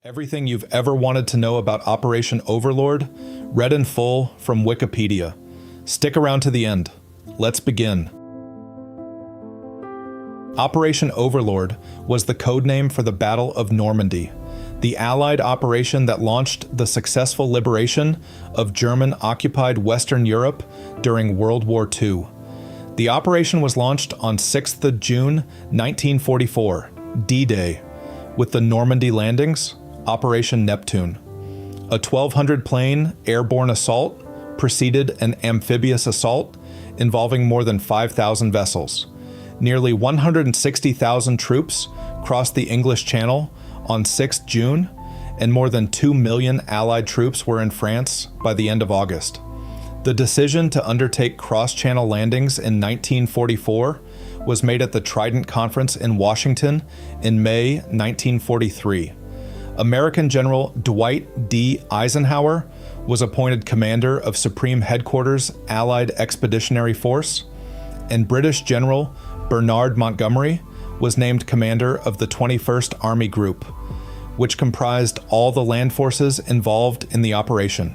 Everything you've ever wanted to know about Operation Overlord, read in full from Wikipedia. Stick around to the end. Let's begin. Operation Overlord was the codename for the Battle of Normandy, the Allied operation that launched the successful liberation of German-occupied Western Europe during World War II. The operation was launched on 6th of June 1944, D-Day, with the Normandy landings, Operation Neptune. A 1,200-plane airborne assault preceded an amphibious assault involving more than 5,000 vessels. Nearly 160,000 troops crossed the English Channel on 6 June, and more than 2 million Allied troops were in France by the end of August. The decision to undertake cross-channel landings in 1944 was made at the Trident Conference in Washington in May 1943. American General Dwight D. Eisenhower was appointed commander of Supreme Headquarters Allied Expeditionary Force, and British General Bernard Montgomery was named commander of the 21st Army Group, which comprised all the land forces involved in the operation.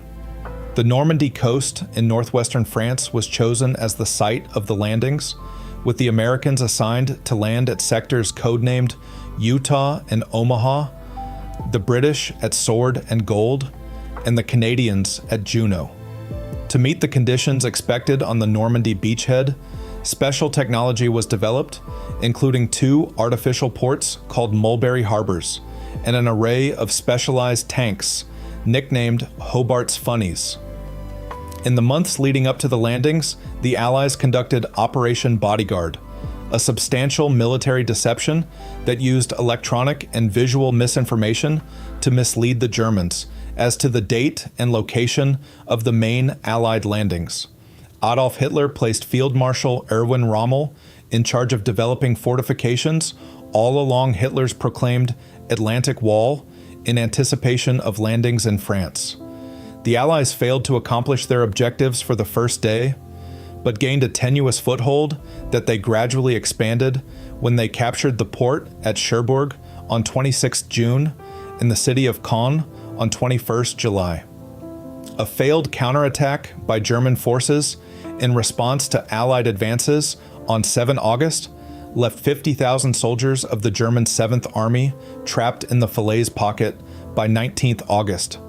The Normandy coast in northwestern France was chosen as the site of the landings, with the Americans assigned to land at sectors codenamed Utah and Omaha, the British at Sword and Gold, and the Canadians at Juno. To meet the conditions expected on the Normandy beachhead, special technology was developed, including 2 artificial ports called Mulberry harbours, and an array of specialized tanks, nicknamed Hobart's Funnies. In the months leading up to the landings, the Allies conducted Operation Bodyguard, a substantial military deception that used electronic and visual misinformation to mislead the Germans as to the date and location of the main Allied landings. Adolf Hitler placed Field Marshal Erwin Rommel in charge of developing fortifications all along Hitler's proclaimed Atlantic Wall in anticipation of landings in France. The Allies failed to accomplish their objectives for the first day, but gained a tenuous foothold that they gradually expanded when they captured the port at Cherbourg on 26 June and the city of Caen on 21 July. A failed counterattack by German forces in response to Allied advances on 7 August left 50,000 soldiers of the German 7th Army trapped in the Falaise pocket by 19 August.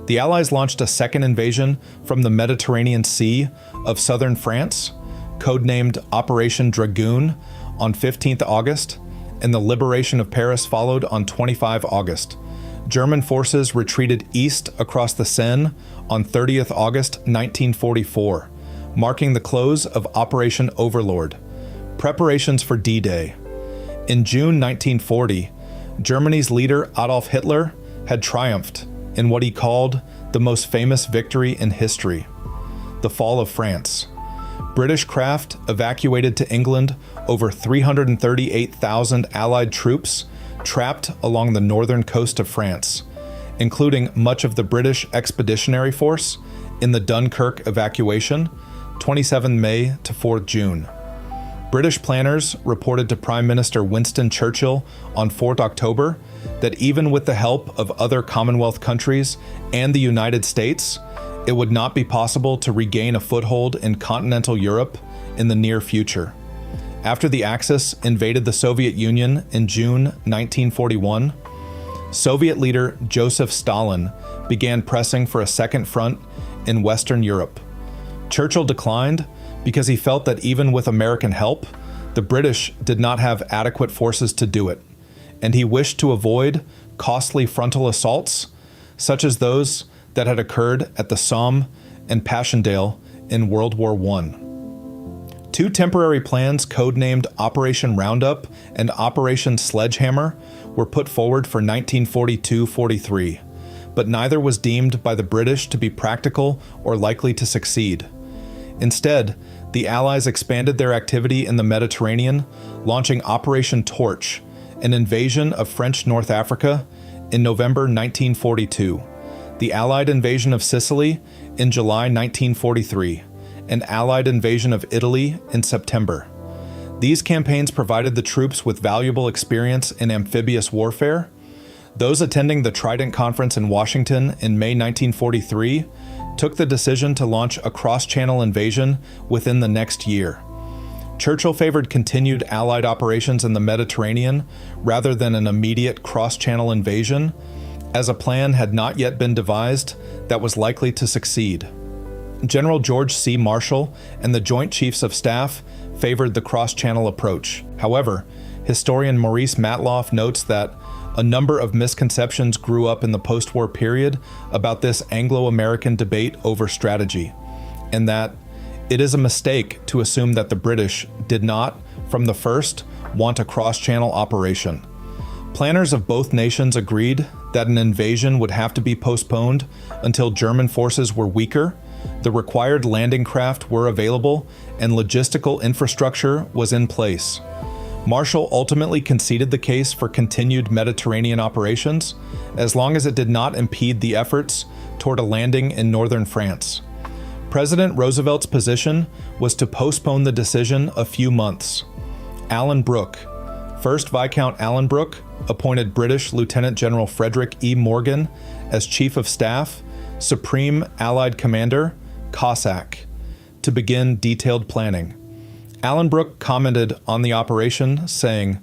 The Allies launched a second invasion from the Mediterranean Sea of southern France, codenamed Operation Dragoon, on 15 August, and the liberation of Paris followed on 25 August. German forces retreated east across the Seine on 30 August 1944, marking the close of Operation Overlord. Preparations for D-Day. In June 1940, Germany's leader Adolf Hitler had triumphed in what he called the most famous victory in history, the fall of France. British craft evacuated to England over 338,000 Allied troops trapped along the northern coast of France, including much of the British Expeditionary Force in the Dunkirk evacuation, 27 May to 4 June. British planners reported to Prime Minister Winston Churchill on 4 October that even with the help of other Commonwealth countries and the United States, it would not be possible to regain a foothold in continental Europe in the near future. After the Axis invaded the Soviet Union in June 1941, Soviet leader Joseph Stalin began pressing for a second front in Western Europe. Churchill declined because he felt that even with American help, the British did not have adequate forces to do it, and he wished to avoid costly frontal assaults, such as those that had occurred at the Somme and Passchendaele in World War I. 2 temporary plans codenamed Operation Roundup and Operation Sledgehammer were put forward for 1942-43, but neither was deemed by the British to be practical or likely to succeed. Instead, the Allies expanded their activity in the Mediterranean, launching Operation Torch, an invasion of French North Africa, in November 1942, the Allied invasion of Sicily in July 1943, and Allied invasion of Italy in September. These campaigns provided the troops with valuable experience in amphibious warfare. Those attending the Trident Conference in Washington in May 1943 took the decision to launch a cross-channel invasion within the next year. Churchill favored continued Allied operations in the Mediterranean rather than an immediate cross-channel invasion, as a plan had not yet been devised that was likely to succeed. General George C. Marshall and the Joint Chiefs of Staff favored the cross-channel approach. However, historian Maurice Matloff notes that a number of misconceptions grew up in the post-war period about this Anglo-American debate over strategy, and that it is a mistake to assume that the British did not, from the first, want a cross-channel operation. Planners of both nations agreed that an invasion would have to be postponed until German forces were weaker, the required landing craft were available, and logistical infrastructure was in place. Marshall ultimately conceded the case for continued Mediterranean operations, as long as it did not impede the efforts toward a landing in northern France. President Roosevelt's position was to postpone the decision a few months. Alan Brooke, 1st Viscount Alan Brooke, appointed British Lieutenant General Frederick E. Morgan as Chief of Staff, Supreme Allied Commander, Cossack, to begin detailed planning. Alan Brooke commented on the operation, saying,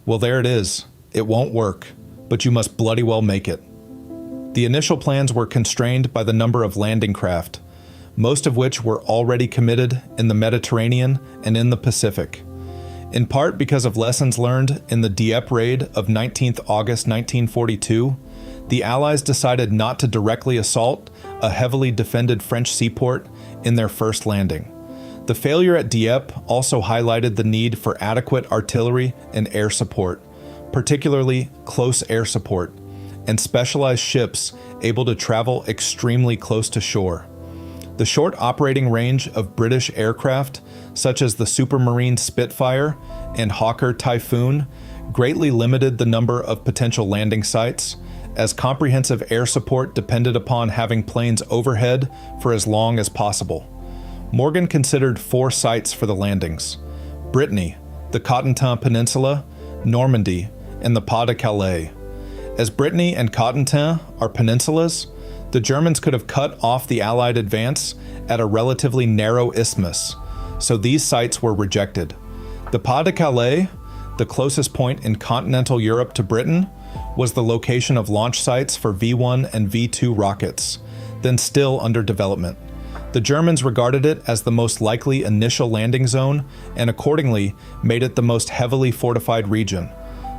"Well, there it is. It won't work, but you must bloody well make it." The initial plans were constrained by the number of landing craft, most of which were already committed in the Mediterranean and in the Pacific. In part because of lessons learned in the Dieppe raid of 19th August 1942, the Allies decided not to directly assault a heavily defended French seaport in their first landing. The failure at Dieppe also highlighted the need for adequate artillery and air support, particularly close air support, and specialized ships able to travel extremely close to shore. The short operating range of British aircraft, such as the Supermarine Spitfire and Hawker Typhoon, greatly limited the number of potential landing sites, as comprehensive air support depended upon having planes overhead for as long as possible. Morgan considered 4 sites for the landings: Brittany, the Cotentin Peninsula, Normandy, and the Pas de Calais. As Brittany and Cotentin are peninsulas, the Germans could have cut off the Allied advance at a relatively narrow isthmus, so these sites were rejected. The Pas de Calais, the closest point in continental Europe to Britain, was the location of launch sites for V-1 and V-2 rockets, then still under development. The Germans regarded it as the most likely initial landing zone and accordingly made it the most heavily fortified region.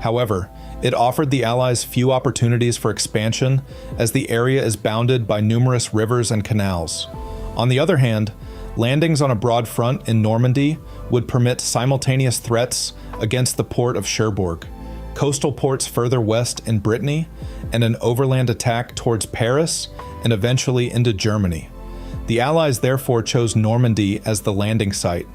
However, it offered the Allies few opportunities for expansion as the area is bounded by numerous rivers and canals. On the other hand, landings on a broad front in Normandy would permit simultaneous threats against the port of Cherbourg, coastal ports further west in Brittany, and an overland attack towards Paris and eventually into Germany. The Allies therefore chose Normandy as the landing site.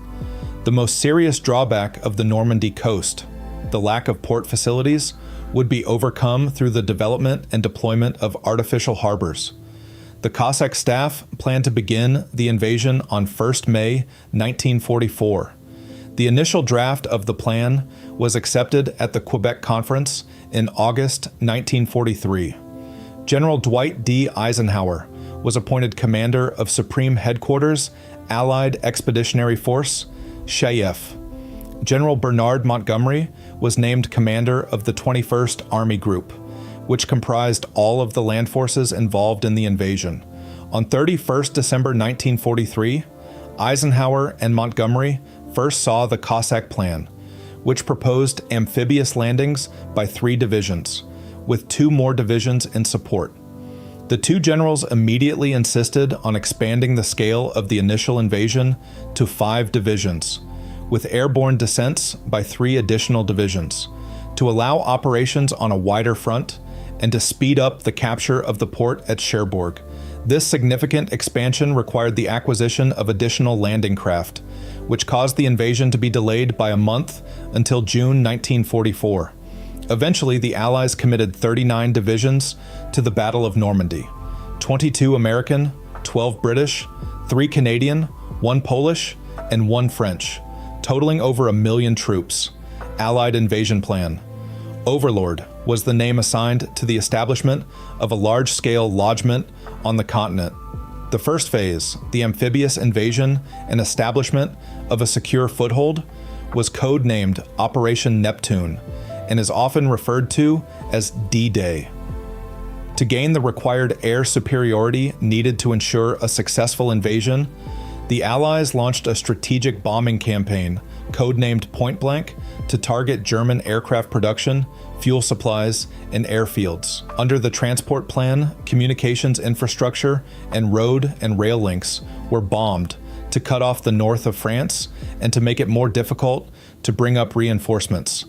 The most serious drawback of the Normandy coast, the lack of port facilities, would be overcome through the development and deployment of artificial harbors. The Cossack staff planned to begin the invasion on 1st May 1944. The initial draft of the plan was accepted at the Quebec Conference in August 1943. General Dwight D. Eisenhower was appointed commander of Supreme Headquarters, Allied Expeditionary Force, SHAEF. General Bernard Montgomery was named commander of the 21st Army Group, which comprised all of the land forces involved in the invasion. On 31st December 1943, Eisenhower and Montgomery first saw the Cossack Plan, which proposed amphibious landings by 3 divisions, with 2 more divisions in support. The 2 generals immediately insisted on expanding the scale of the initial invasion to 5 divisions, with airborne descents by 3 additional divisions, to allow operations on a wider front and to speed up the capture of the port at Cherbourg. This significant expansion required the acquisition of additional landing craft, which caused the invasion to be delayed by a month until June 1944. Eventually, the Allies committed 39 divisions to the Battle of Normandy, 22 American, 12 British, 3 Canadian, 1 Polish, and 1 French, totaling over 1 million troops. Allied invasion plan. Overlord, was the name assigned to the establishment of a large-scale lodgment on the continent. The first phase, the amphibious invasion and establishment of a secure foothold, was codenamed Operation Neptune and is often referred to as D-Day. To gain the required air superiority needed to ensure a successful invasion, the Allies launched a strategic bombing campaign, codenamed Point Blank, to target German aircraft production, fuel supplies, and airfields. Under the transport plan, communications infrastructure and road and rail links were bombed to cut off the north of France and to make it more difficult to bring up reinforcements.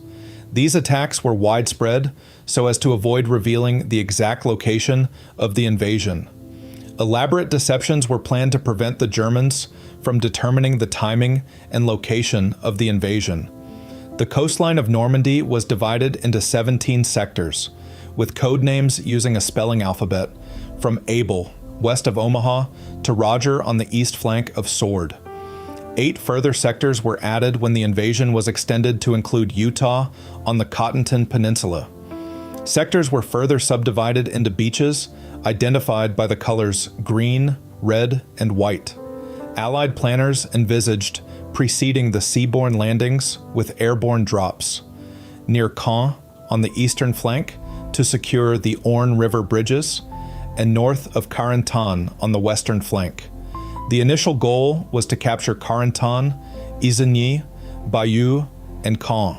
These attacks were widespread so as to avoid revealing the exact location of the invasion. Elaborate deceptions were planned to prevent the Germans from determining the timing and location of the invasion. The coastline of Normandy was divided into 17 sectors, with code names using a spelling alphabet, from Abel, west of Omaha, to Roger on the east flank of Sword. 8 further sectors were added when the invasion was extended to include Utah on the Cottonton Peninsula. Sectors were further subdivided into beaches, identified by the colors green, red, and white. Allied planners envisaged preceding the seaborne landings with airborne drops. Near Caen, on the eastern flank, to secure the Orne River bridges, and north of Carentan on the western flank. The initial goal was to capture Carentan, Isigny, Bayeux, and Caen.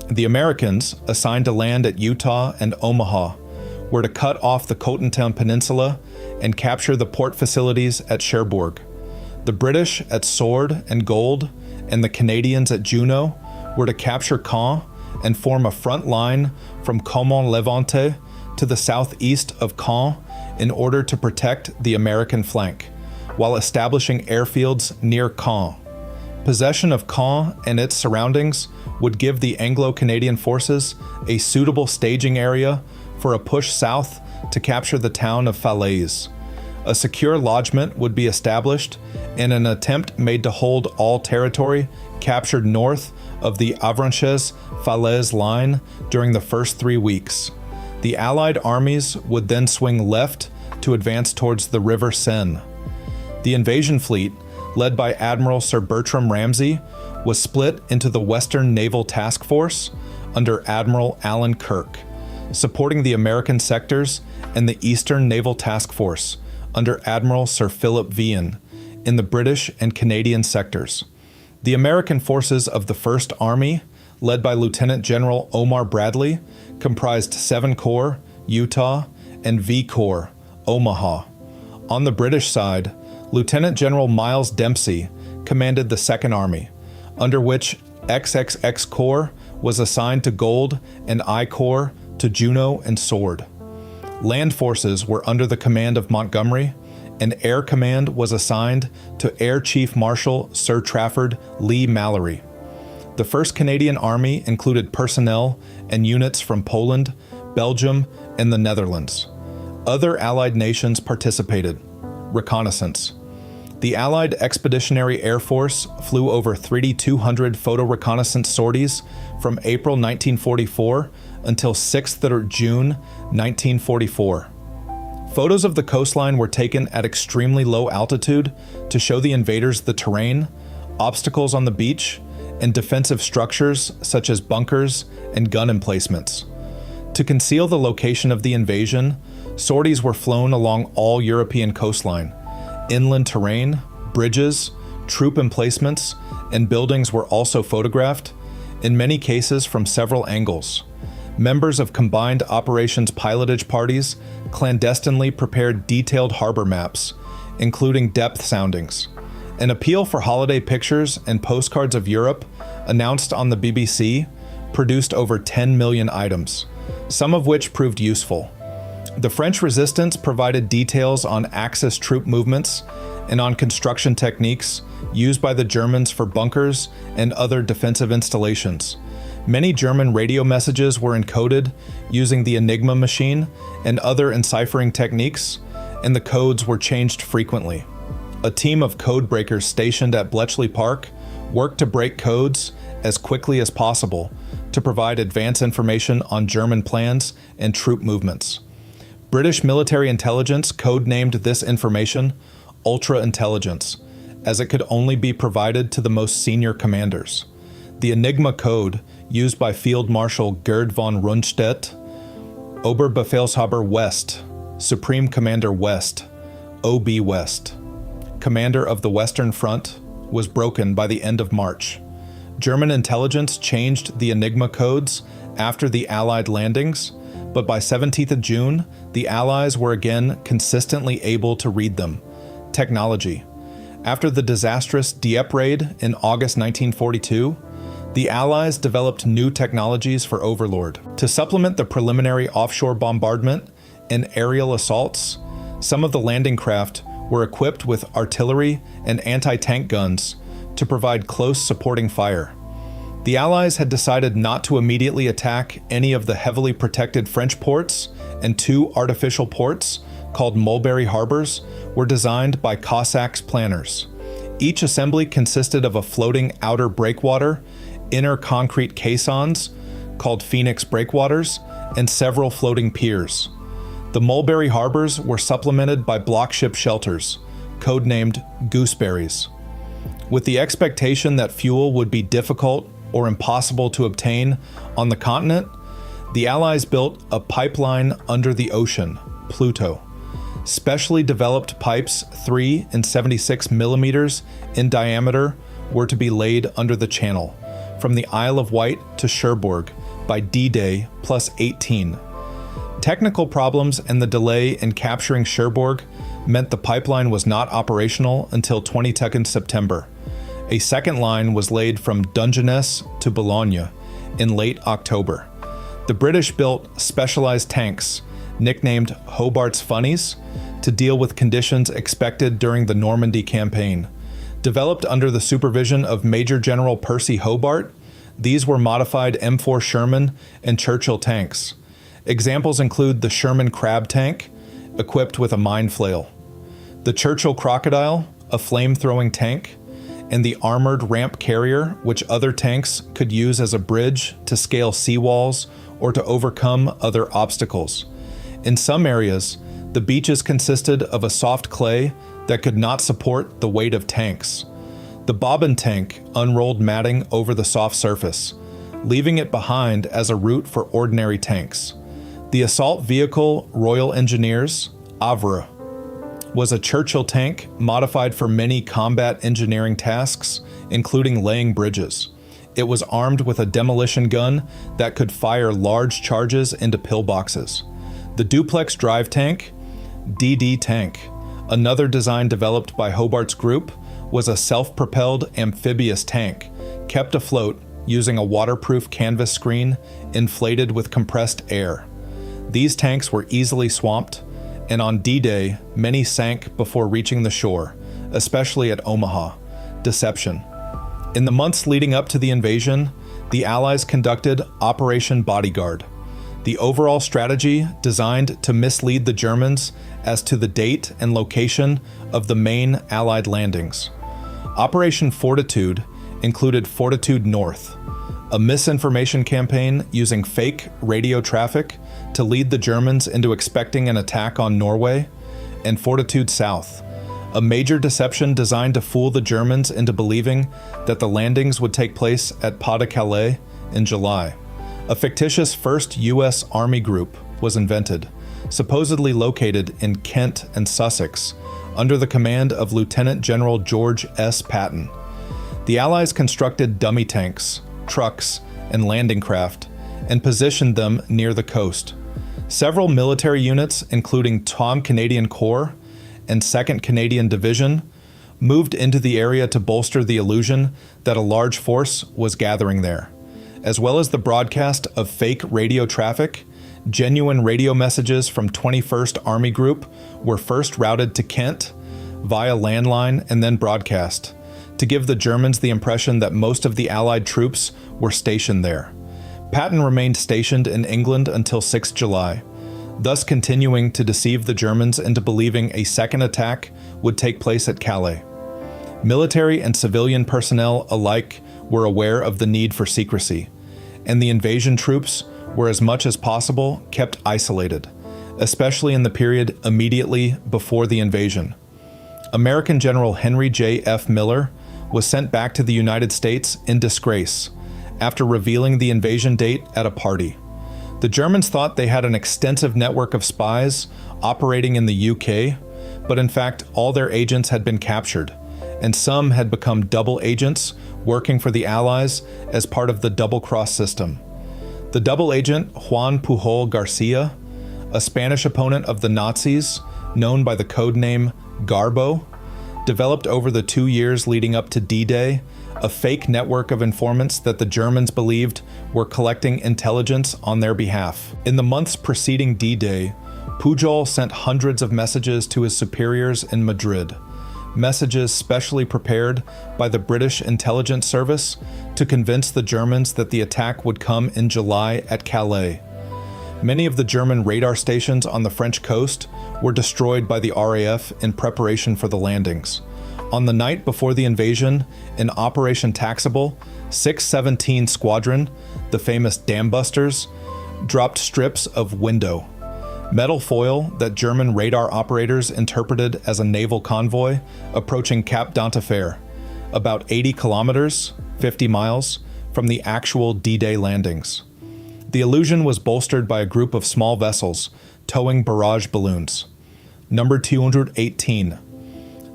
The Americans, assigned to land at Utah and Omaha, were to cut off the Cottonton Peninsula and capture the port facilities at Cherbourg. The British at Sword and Gold and the Canadians at Juno were to capture Caen and form a front line from Caumont-Levante to the southeast of Caen in order to protect the American flank, while establishing airfields near Caen. Possession of Caen and its surroundings would give the Anglo-Canadian forces a suitable staging area for a push south to capture the town of Falaise. A secure lodgment would be established in an attempt made to hold all territory captured north of the Avranches Falaise line during the first 3 weeks. The Allied armies would then swing left to advance towards the River Seine. The invasion fleet, led by Admiral Sir Bertram Ramsay, was split into the Western Naval Task Force under Admiral Alan Kirk, supporting the American sectors, and the Eastern Naval Task Force under Admiral Sir Philip Vian in the British and Canadian sectors. The American forces of the First Army, led by Lieutenant General Omar Bradley, comprised 7 Corps, Utah, and V Corps, Omaha. On the British side, Lieutenant General Miles Dempsey commanded the Second Army, under which XXX Corps was assigned to Gold and I Corps to Juno and Sword. Land forces were under the command of Montgomery, and Air Command was assigned to Air Chief Marshal Sir Trafford Lee Mallory. The 1st Canadian Army included personnel and units from Poland, Belgium, and the Netherlands. Other Allied nations participated. Reconnaissance. The Allied Expeditionary Air Force flew over 3,200 photo reconnaissance sorties from April 1944 until 6th June 1944. Photos of the coastline were taken at extremely low altitude to show the invaders the terrain, obstacles on the beach, and defensive structures such as bunkers and gun emplacements. To conceal the location of the invasion, sorties were flown along all European coastline. Inland terrain, bridges, troop emplacements, and buildings were also photographed, in many cases from several angles. Members of combined operations pilotage parties clandestinely prepared detailed harbor maps, including depth soundings. An appeal for holiday pictures and postcards of Europe, announced on the BBC, produced over 10 million items, some of which proved useful. The French resistance provided details on Axis troop movements and on construction techniques used by the Germans for bunkers and other defensive installations. Many German radio messages were encoded using the Enigma machine and other enciphering techniques, and the codes were changed frequently. A team of code breakers stationed at Bletchley Park worked to break codes as quickly as possible to provide advance information on German plans and troop movements. British military intelligence codenamed this information ultra-intelligence, as it could only be provided to the most senior commanders. The Enigma code, used by Field Marshal Gerd von Rundstedt, Oberbefehlshaber West, Supreme Commander West, OB West, Commander of the Western Front, was broken by the end of March. German intelligence changed the Enigma codes after the Allied landings, but by 17th of June, the Allies were again consistently able to read them. Technology. After the disastrous Dieppe raid in August 1942, the Allies developed new technologies for Overlord. To supplement the preliminary offshore bombardment and aerial assaults, some of the landing craft were equipped with artillery and anti-tank guns to provide close supporting fire. The Allies had decided not to immediately attack any of the heavily protected French ports, and 2 artificial ports, called Mulberry harbours, were designed by Cossacks planners. Each assembly consisted of a floating outer breakwater, inner concrete caissons, called Phoenix breakwaters, and several floating piers. The Mulberry harbours were supplemented by blockship shelters, codenamed gooseberries. With the expectation that fuel would be difficult or impossible to obtain on the continent, the Allies built a pipeline under the ocean, Pluto. Specially developed pipes 3 and 76 millimeters in diameter were to be laid under the channel, from the Isle of Wight to Cherbourg by D-Day plus 18. Technical problems and the delay in capturing Cherbourg meant the pipeline was not operational until 22nd September. A second line was laid from Dungeness to Boulogne in late October. The British built specialized tanks, nicknamed Hobart's Funnies, to deal with conditions expected during the Normandy campaign. Developed under the supervision of Major General Percy Hobart, these were modified M4 Sherman and Churchill tanks. Examples include the Sherman Crab tank, equipped with a mine flail, the Churchill Crocodile, a flame-throwing tank, and the armored ramp carrier, which other tanks could use as a bridge to scale seawalls or to overcome other obstacles. In some areas, the beaches consisted of a soft clay that could not support the weight of tanks. The bobbin tank unrolled matting over the soft surface, leaving it behind as a route for ordinary tanks. The assault vehicle Royal Engineers, Havre, was a Churchill tank modified for many combat engineering tasks, including laying bridges. It was armed with a demolition gun that could fire large charges into pillboxes. The duplex drive tank, DD tank, another design developed by Hobart's group, was a self-propelled amphibious tank, kept afloat using a waterproof canvas screen inflated with compressed air. These tanks were easily swamped, and on D-Day, many sank before reaching the shore, especially at Omaha. Deception. In the months leading up to the invasion, the Allies conducted Operation Bodyguard. The overall strategy designed to mislead the Germans as to the date and location of the main Allied landings. Operation Fortitude included Fortitude North, a misinformation campaign using fake radio traffic to lead the Germans into expecting an attack on Norway, and Fortitude South, a major deception designed to fool the Germans into believing that the landings would take place at Pas-de-Calais in July. A fictitious 1st U.S. Army group was invented, supposedly located in Kent and Sussex, under the command of Lieutenant General George S. Patton. The Allies constructed dummy tanks, trucks, and landing craft, and positioned them near the coast. Several military units, including Tom Canadian Corps and 2nd Canadian Division, moved into the area to bolster the illusion that a large force was gathering there. As well as the broadcast of fake radio traffic, genuine radio messages from 21st Army Group were first routed to Kent via landline and then broadcast, to give the Germans the impression that most of the Allied troops were stationed there. Patton remained stationed in England until 6 July, thus continuing to deceive the Germans into believing a second attack would take place at Calais. Military and civilian personnel alike were aware of the need for secrecy, and the invasion troops were as much as possible kept isolated, especially in the period immediately before the invasion. American General Henry J. F. Miller was sent back to the United States in disgrace after revealing the invasion date at a party. The Germans thought they had an extensive network of spies operating in the UK, but in fact all their agents had been captured, and some had become double agents working for the Allies as part of the double-cross system. The double agent Juan Pujol Garcia, a Spanish opponent of the Nazis known by the codename Garbo, developed over the 2 years leading up to D-Day a fake network of informants that the Germans believed were collecting intelligence on their behalf. In the months preceding D-Day, Pujol sent hundreds of messages to his superiors in Madrid, messages specially prepared by the British intelligence service to convince the Germans that the attack would come in July at Calais. Many of the German radar stations on the French coast were destroyed by the RAF in preparation for the landings. On the night before the invasion, in Operation Taxable, 617 Squadron, the famous Dam Busters, dropped strips of window, metal foil that German radar operators interpreted as a naval convoy approaching Cap d'Antifer, about 80 kilometers, 50 miles, from the actual D-Day landings. The illusion was bolstered by a group of small vessels towing barrage balloons. Number 218.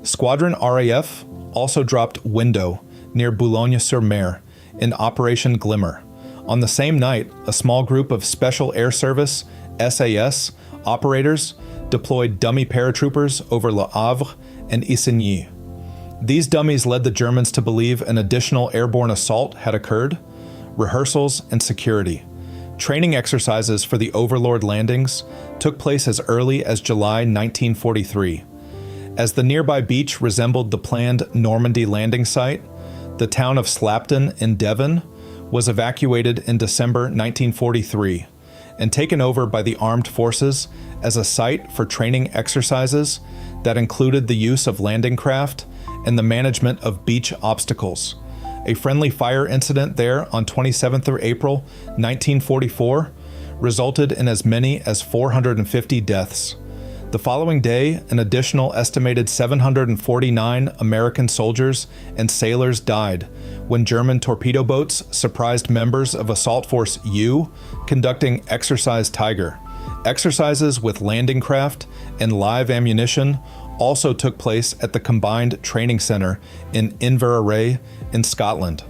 Squadron RAF also dropped window near Boulogne-sur-Mer in Operation Glimmer. On the same night, a small group of Special Air Service SAS operators deployed dummy paratroopers over Le Havre and Isigny. These dummies led the Germans to believe an additional airborne assault had occurred, rehearsals, and security. Training exercises for the Overlord landings took place as early as July 1943. As the nearby beach resembled the planned Normandy landing site, the town of Slapton in Devon was evacuated in December 1943 and taken over by the armed forces as a site for training exercises that included the use of landing craft and the management of beach obstacles. A friendly fire incident there on 27th of April 1944 resulted in as many as 450 deaths. The following day, an additional estimated 749 American soldiers and sailors died when German torpedo boats surprised members of Assault Force U conducting Exercise Tiger. Exercises with landing craft and live ammunition also took place at the Combined Training Center in Inverarray in Scotland.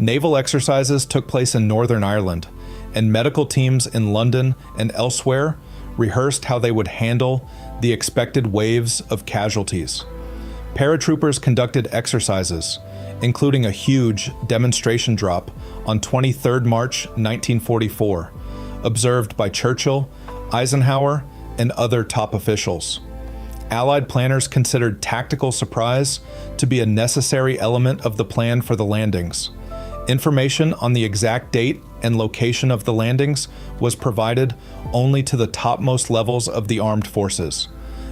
Naval exercises took place in Northern Ireland, and medical teams in London and elsewhere rehearsed how they would handle the expected waves of casualties. Paratroopers conducted exercises, including a huge demonstration drop on 23 March 1944, observed by Churchill, Eisenhower, and other top officials. Allied planners considered tactical surprise to be a necessary element of the plan for the landings. Information on the exact date and location of the landings was provided only to the topmost levels of the armed forces.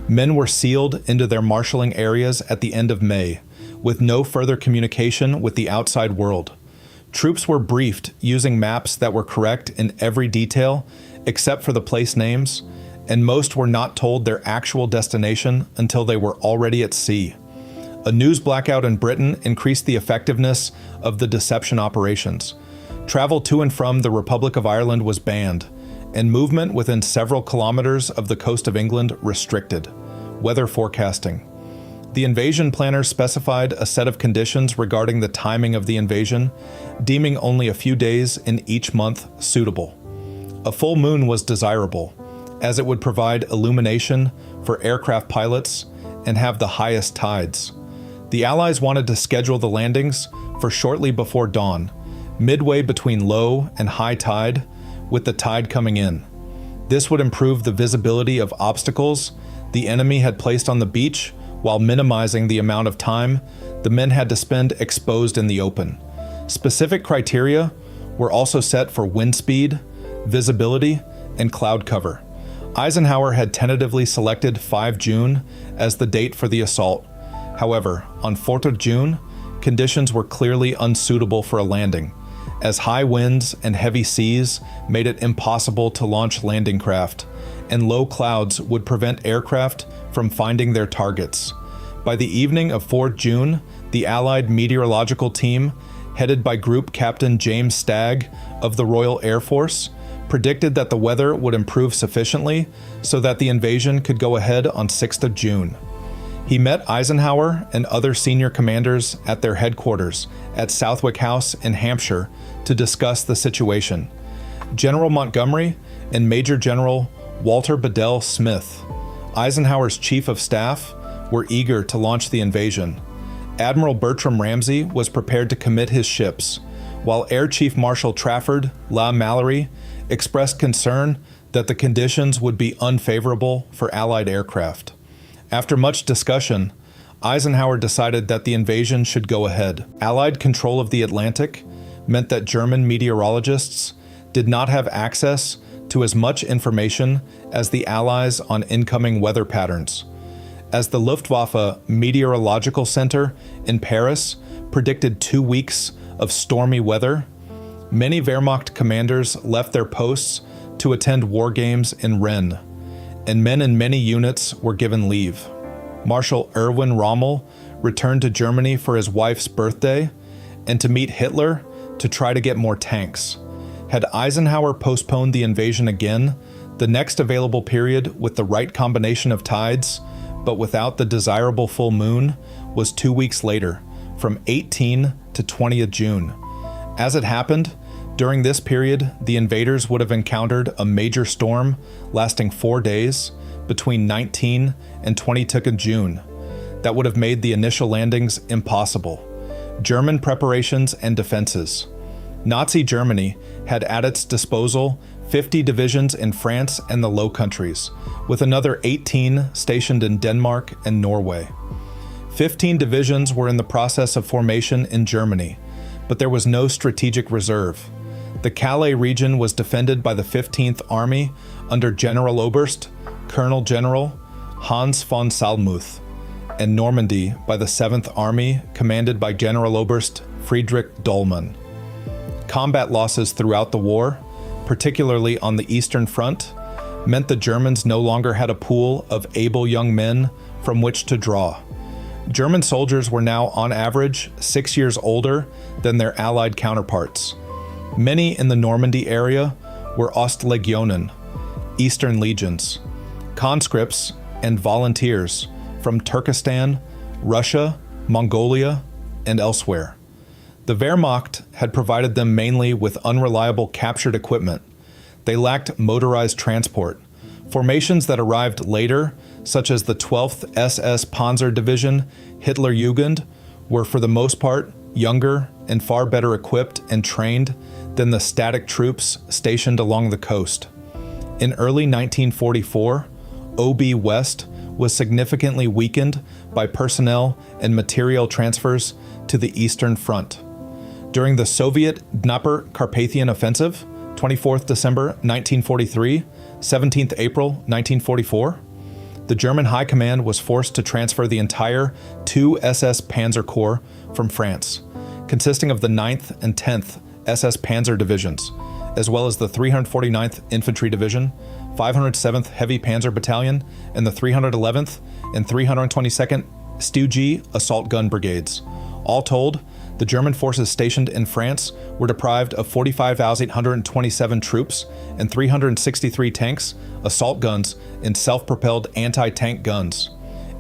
Men were sealed into their marshalling areas at the end of May, with no further communication with the outside world. Troops were briefed using maps that were correct in every detail except for the place names, and most were not told their actual destination until they were already at sea. A news blackout in Britain increased the effectiveness of the deception operations. Travel to and from the Republic of Ireland was banned, and movement within several kilometers of the coast of England restricted. Weather forecasting. The invasion planners specified a set of conditions regarding the timing of the invasion, deeming only a few days in each month suitable. A full moon was desirable, as it would provide illumination for aircraft pilots and have the highest tides. The Allies wanted to schedule the landings for shortly before dawn, midway between low and high tide, with the tide coming in. This would improve the visibility of obstacles the enemy had placed on the beach while minimizing the amount of time the men had to spend exposed in the open. Specific criteria were also set for wind speed, visibility, and cloud cover. Eisenhower had tentatively selected 5 June as the date for the assault. However, on 4th of June, conditions were clearly unsuitable for a landing, as high winds and heavy seas made it impossible to launch landing craft, and low clouds would prevent aircraft from finding their targets. By the evening of 4 June, the Allied meteorological team, headed by Group Captain James Stagg of the Royal Air Force, predicted that the weather would improve sufficiently so that the invasion could go ahead on 6th of June. He met Eisenhower and other senior commanders at their headquarters at Southwick House in Hampshire to discuss the situation. General Montgomery and Major General Walter Bedell Smith, Eisenhower's chief of staff, were eager to launch the invasion. Admiral Bertram Ramsay was prepared to commit his ships, while Air Chief Marshal Trafford La Mallory expressed concern that the conditions would be unfavorable for Allied aircraft. After much discussion, Eisenhower decided that the invasion should go ahead. Allied control of the Atlantic meant that German meteorologists did not have access to as much information as the Allies on incoming weather patterns. As the Luftwaffe Meteorological Center in Paris predicted 2 weeks of stormy weather, many Wehrmacht commanders left their posts to attend war games in Rennes, and men in many units were given leave. Marshal Erwin Rommel returned to Germany for his wife's birthday and to meet Hitler to try to get more tanks. Had Eisenhower postponed the invasion again, the next available period with the right combination of tides, but without the desirable full moon, was 2 weeks later, from 18 to 20 of June. As it happened, during this period, the invaders would have encountered a major storm lasting 4 days between 19 and 22 of June that would have made the initial landings impossible. German preparations and defenses. Nazi Germany had at its disposal 50 divisions in France and the Low Countries, with another 18 stationed in Denmark and Norway. 15 divisions were in the process of formation in Germany, but there was no strategic reserve. The Calais region was defended by the 15th Army under General Oberst, Colonel General Hans von Salmuth, and Normandy by the 7th Army commanded by General Oberst Friedrich Dollmann. Combat losses throughout the war, particularly on the Eastern Front, meant the Germans no longer had a pool of able young men from which to draw. German soldiers were now on average 6 years older than their Allied counterparts. Many in the Normandy area were Ostlegionen, Eastern Legions, conscripts and volunteers from Turkestan, Russia, Mongolia, and elsewhere. The Wehrmacht had provided them mainly with unreliable captured equipment. They lacked motorized transport. Formations that arrived later, such as the 12th SS Panzer Division Hitlerjugend, were for the most part younger and far better equipped and trained than the static troops stationed along the coast. In early 1944, OB West was significantly weakened by personnel and material transfers to the Eastern Front. During the Soviet Dnieper-Carpathian Offensive, 24th December 1943, 17th April 1944, the German High Command was forced to transfer the entire 2 SS Panzer Corps from France, consisting of the 9th and 10th SS Panzer Divisions, as well as the 349th Infantry Division, 507th Heavy Panzer Battalion, and the 311th and 322nd Stu-G Assault Gun Brigades. All told, the German forces stationed in France were deprived of 45,827 troops and 363 tanks, assault guns, and self-propelled anti-tank guns.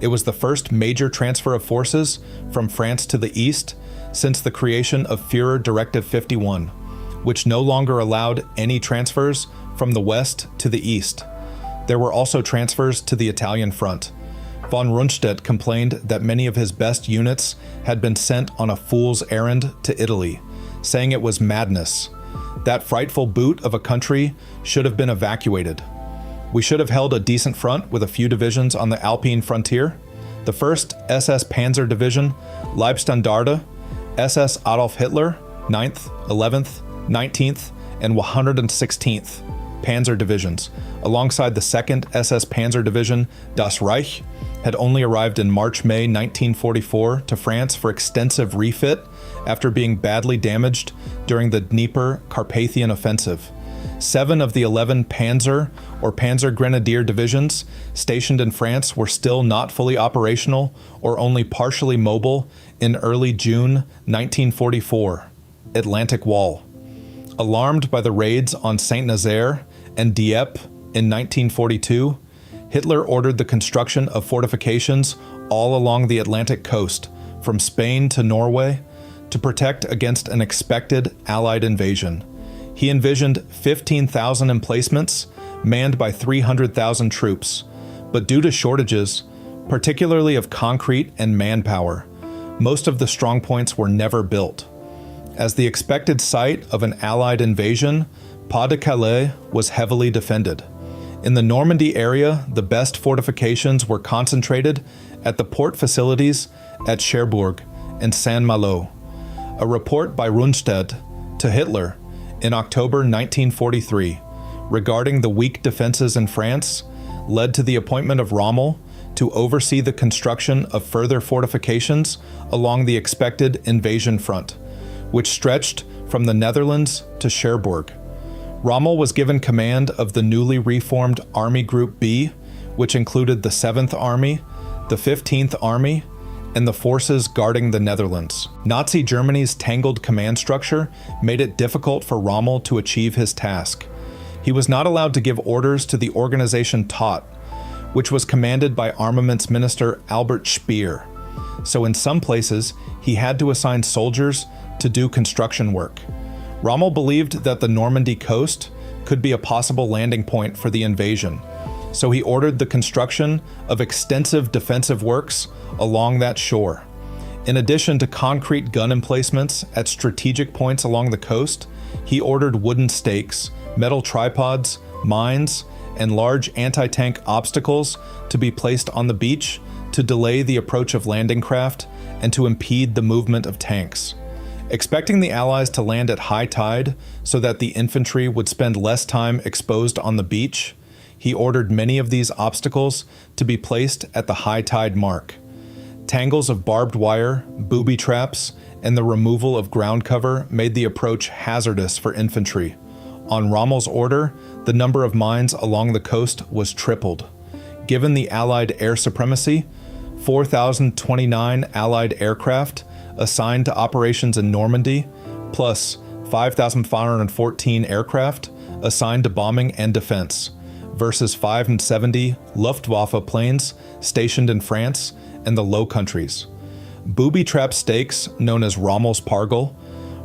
It was the first major transfer of forces from France to the east since the creation of Führer Directive 51, which no longer allowed any transfers from the west to the east. There were also transfers to the Italian front. Von Rundstedt complained that many of his best units had been sent on a fool's errand to Italy, saying it was madness. That frightful boot of a country should have been evacuated. We should have held a decent front with a few divisions on the Alpine frontier. The 1st SS Panzer Division, Leibstandarte, SS Adolf Hitler, 9th, 11th, 19th, and 116th, panzer divisions, alongside the 2nd SS Panzer Division Das Reich, had only arrived in March-May 1944 to France for extensive refit after being badly damaged during the Dnieper-Carpathian offensive. 7 of the 11 Panzer or Panzer Grenadier divisions stationed in France were still not fully operational or only partially mobile in early June 1944. Atlantic Wall. Alarmed by the raids on Saint-Nazaire and Dieppe in 1942, Hitler ordered the construction of fortifications all along the Atlantic coast, from Spain to Norway, to protect against an expected Allied invasion. He envisioned 15,000 emplacements, manned by 300,000 troops, but due to shortages, particularly of concrete and manpower, most of the strongpoints were never built. As the expected site of an Allied invasion, Pas-de-Calais was heavily defended. In the Normandy area, the best fortifications were concentrated at the port facilities at Cherbourg and Saint-Malo. A report by Rundstedt to Hitler in October 1943 regarding the weak defenses in France led to the appointment of Rommel to oversee the construction of further fortifications along the expected invasion front, which stretched from the Netherlands to Cherbourg. Rommel was given command of the newly reformed Army Group B, which included the 7th Army, the 15th Army, and the forces guarding the Netherlands. Nazi Germany's tangled command structure made it difficult for Rommel to achieve his task. He was not allowed to give orders to the organization Tott, which was commanded by Armaments Minister Albert Speer. So in some places, he had to assign soldiers to do construction work. Rommel believed that the Normandy coast could be a possible landing point for the invasion, so he ordered the construction of extensive defensive works along that shore. In addition to concrete gun emplacements at strategic points along the coast, he ordered wooden stakes, metal tripods, mines, and large anti-tank obstacles to be placed on the beach to delay the approach of landing craft and to impede the movement of tanks. Expecting the Allies to land at high tide so that the infantry would spend less time exposed on the beach, he ordered many of these obstacles to be placed at the high tide mark. Tangles of barbed wire, booby traps, and the removal of ground cover made the approach hazardous for infantry. On Rommel's order, the number of mines along the coast was tripled. Given the Allied air supremacy, 4,029 Allied aircraft assigned to operations in Normandy, plus 5,514 aircraft assigned to bombing and defense, versus 570 Luftwaffe planes stationed in France and the Low Countries. Booby trap stakes, known as Rommel's Pargel,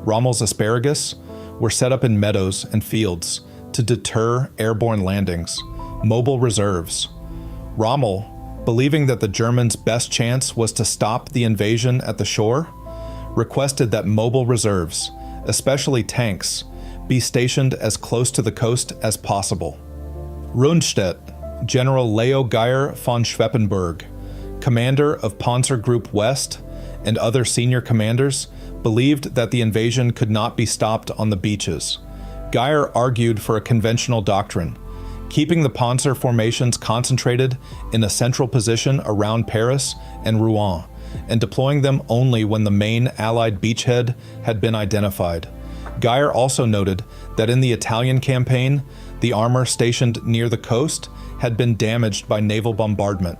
Rommel's asparagus, were set up in meadows and fields to deter airborne landings, mobile reserves. Rommel, believing that the Germans' best chance was to stop the invasion at the shore, requested that mobile reserves, especially tanks, be stationed as close to the coast as possible. Rundstedt, General Leo Geyer von Schweppenberg, commander of Panzer Group West, and other senior commanders believed that the invasion could not be stopped on the beaches. Geyer argued for a conventional doctrine, keeping the Panzer formations concentrated in a central position around Paris and Rouen, and deploying them only when the main Allied beachhead had been identified. Geyer also noted that in the Italian campaign, the armor stationed near the coast had been damaged by naval bombardment.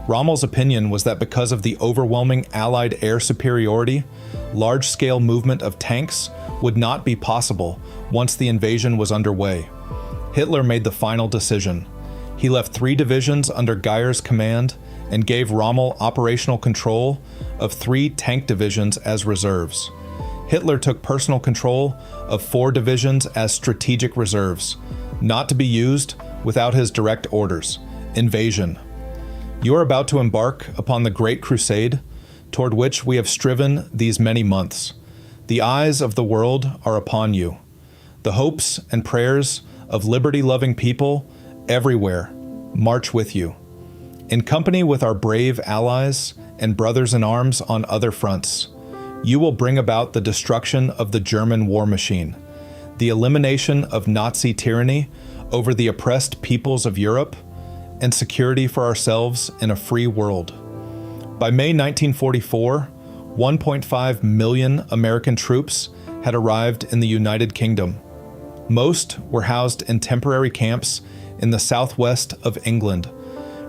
Rommel's opinion was that because of the overwhelming Allied air superiority, large-scale movement of tanks would not be possible once the invasion was underway. Hitler made the final decision. He left 3 divisions under Geyer's command and gave Rommel operational control of 3 tank divisions as reserves. Hitler took personal control of 4 divisions as strategic reserves, not to be used without his direct orders. Invasion. You are about to embark upon the Great Crusade, toward which we have striven these many months. The eyes of the world are upon you. The hopes and prayers of liberty-loving people everywhere march with you. In company with our brave allies and brothers in arms on other fronts, you will bring about the destruction of the German war machine, the elimination of Nazi tyranny over the oppressed peoples of Europe, and security for ourselves in a free world. By May 1944, 1.5 million American troops had arrived in the United Kingdom. Most were housed in temporary camps in the southwest of England,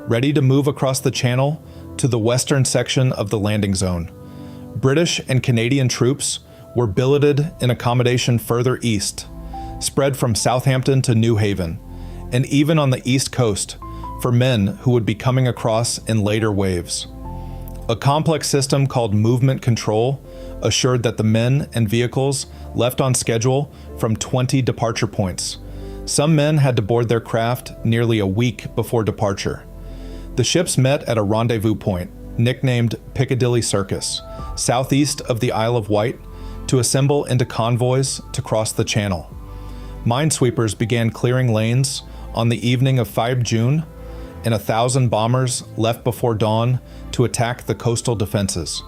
ready to move across the Channel to the western section of the landing zone. British and Canadian troops were billeted in accommodation further east, spread from Southampton to New Haven, and even on the east coast for men who would be coming across in later waves. A complex system called movement control assured that the men and vehicles left on schedule from 20 departure points. Some men had to board their craft nearly a week before departure. The ships met at a rendezvous point, nicknamed Piccadilly Circus, southeast of the Isle of Wight, to assemble into convoys to cross the Channel. Minesweepers began clearing lanes on the evening of 5 June, and 1,000 bombers left before dawn to attack the coastal defenses.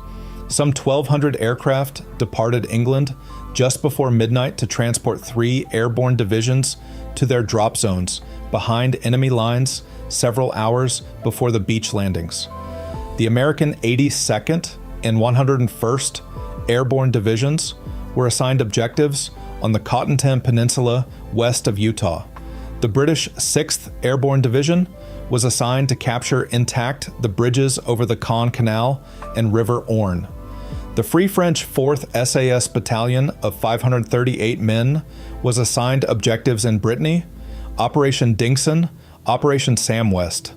Some 1,200 aircraft departed England just before midnight to transport 3 airborne divisions to their drop zones behind enemy lines several hours before the beach landings. The American 82nd and 101st Airborne Divisions were assigned objectives on the Cottontail Peninsula west of Utah. The British 6th Airborne Division was assigned to capture intact the bridges over the Caen Canal and River Orne. The Free French 4th SAS Battalion of 538 men was assigned objectives in Brittany, Operation Dingson, Operation Samwest.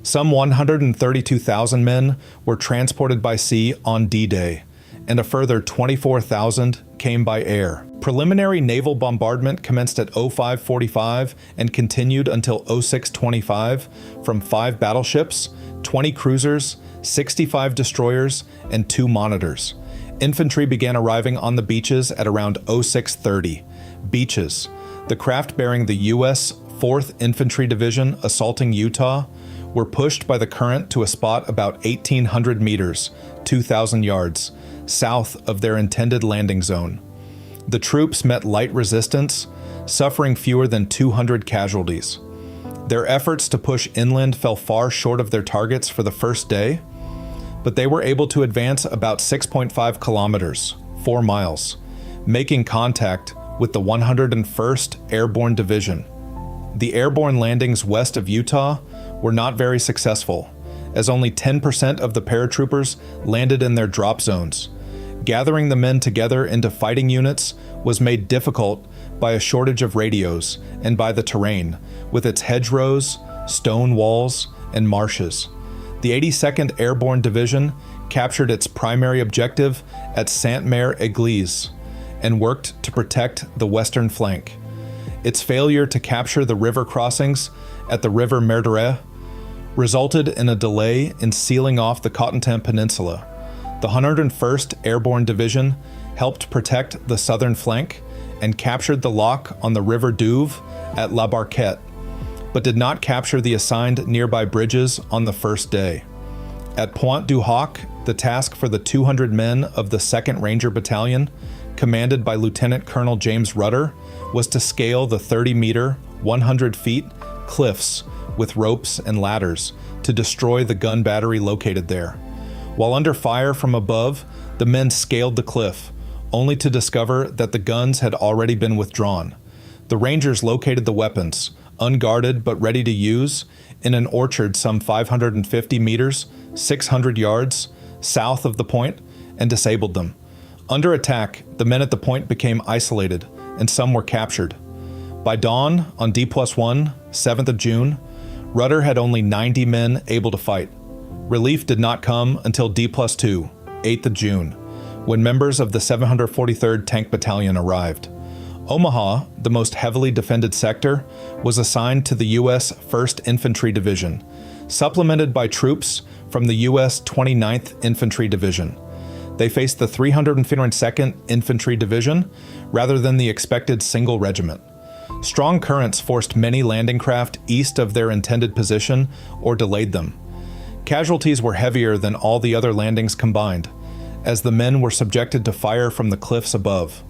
Some 132,000 men were transported by sea on D-Day, and a further 24,000 came by air. Preliminary naval bombardment commenced at 05:45 and continued until 06:25 from 5 battleships, 20 cruisers, 65 destroyers, and 2 monitors. Infantry began arriving on the beaches at around 06:30. Beaches. The craft bearing the U.S. 4th Infantry Division assaulting Utah were pushed by the current to a spot about 1,800 meters, 2,000 yards, south of their intended landing zone. The troops met light resistance, suffering fewer than 200 casualties. Their efforts to push inland fell far short of their targets for the first day, but they were able to advance about 6.5 kilometers, 4 miles, making contact with the 101st Airborne Division. The airborne landings west of Utah were not very successful, as only 10% of the paratroopers landed in their drop zones. Gathering the men together into fighting units was made difficult by a shortage of radios and by the terrain, with its hedgerows, stone walls, and marshes. The 82nd Airborne Division captured its primary objective at Sainte-Mère-Église and worked to protect the western flank. Its failure to capture the river crossings at the River Merderet resulted in a delay in sealing off the Cottontail Peninsula. The 101st Airborne Division helped protect the southern flank and captured the lock on the River Douve at La Barquette, but did not capture the assigned nearby bridges on the first day. At Pointe du Hoc, the task for the 200 men of the 2nd Ranger Battalion, commanded by Lieutenant Colonel James Rudder, was to scale the 30-meter, 100 feet cliffs with ropes and ladders to destroy the gun battery located there. While under fire from above, the men scaled the cliff, only to discover that the guns had already been withdrawn. The Rangers located the weapons, unguarded but ready to use, in an orchard some 550 meters, 600 yards, south of the point, and disabled them. Under attack, the men at the point became isolated, and some were captured. By dawn, on D+1, 7th of June, Rudder had only 90 men able to fight. Relief did not come until D+2, 8th of June, when members of the 743rd Tank Battalion arrived. Omaha, the most heavily defended sector, was assigned to the U.S. 1st Infantry Division, supplemented by troops from the U.S. 29th Infantry Division. They faced the 352nd Infantry Division rather than the expected single regiment. Strong currents forced many landing craft east of their intended position or delayed them. Casualties were heavier than all the other landings combined, as the men were subjected to fire from the cliffs above.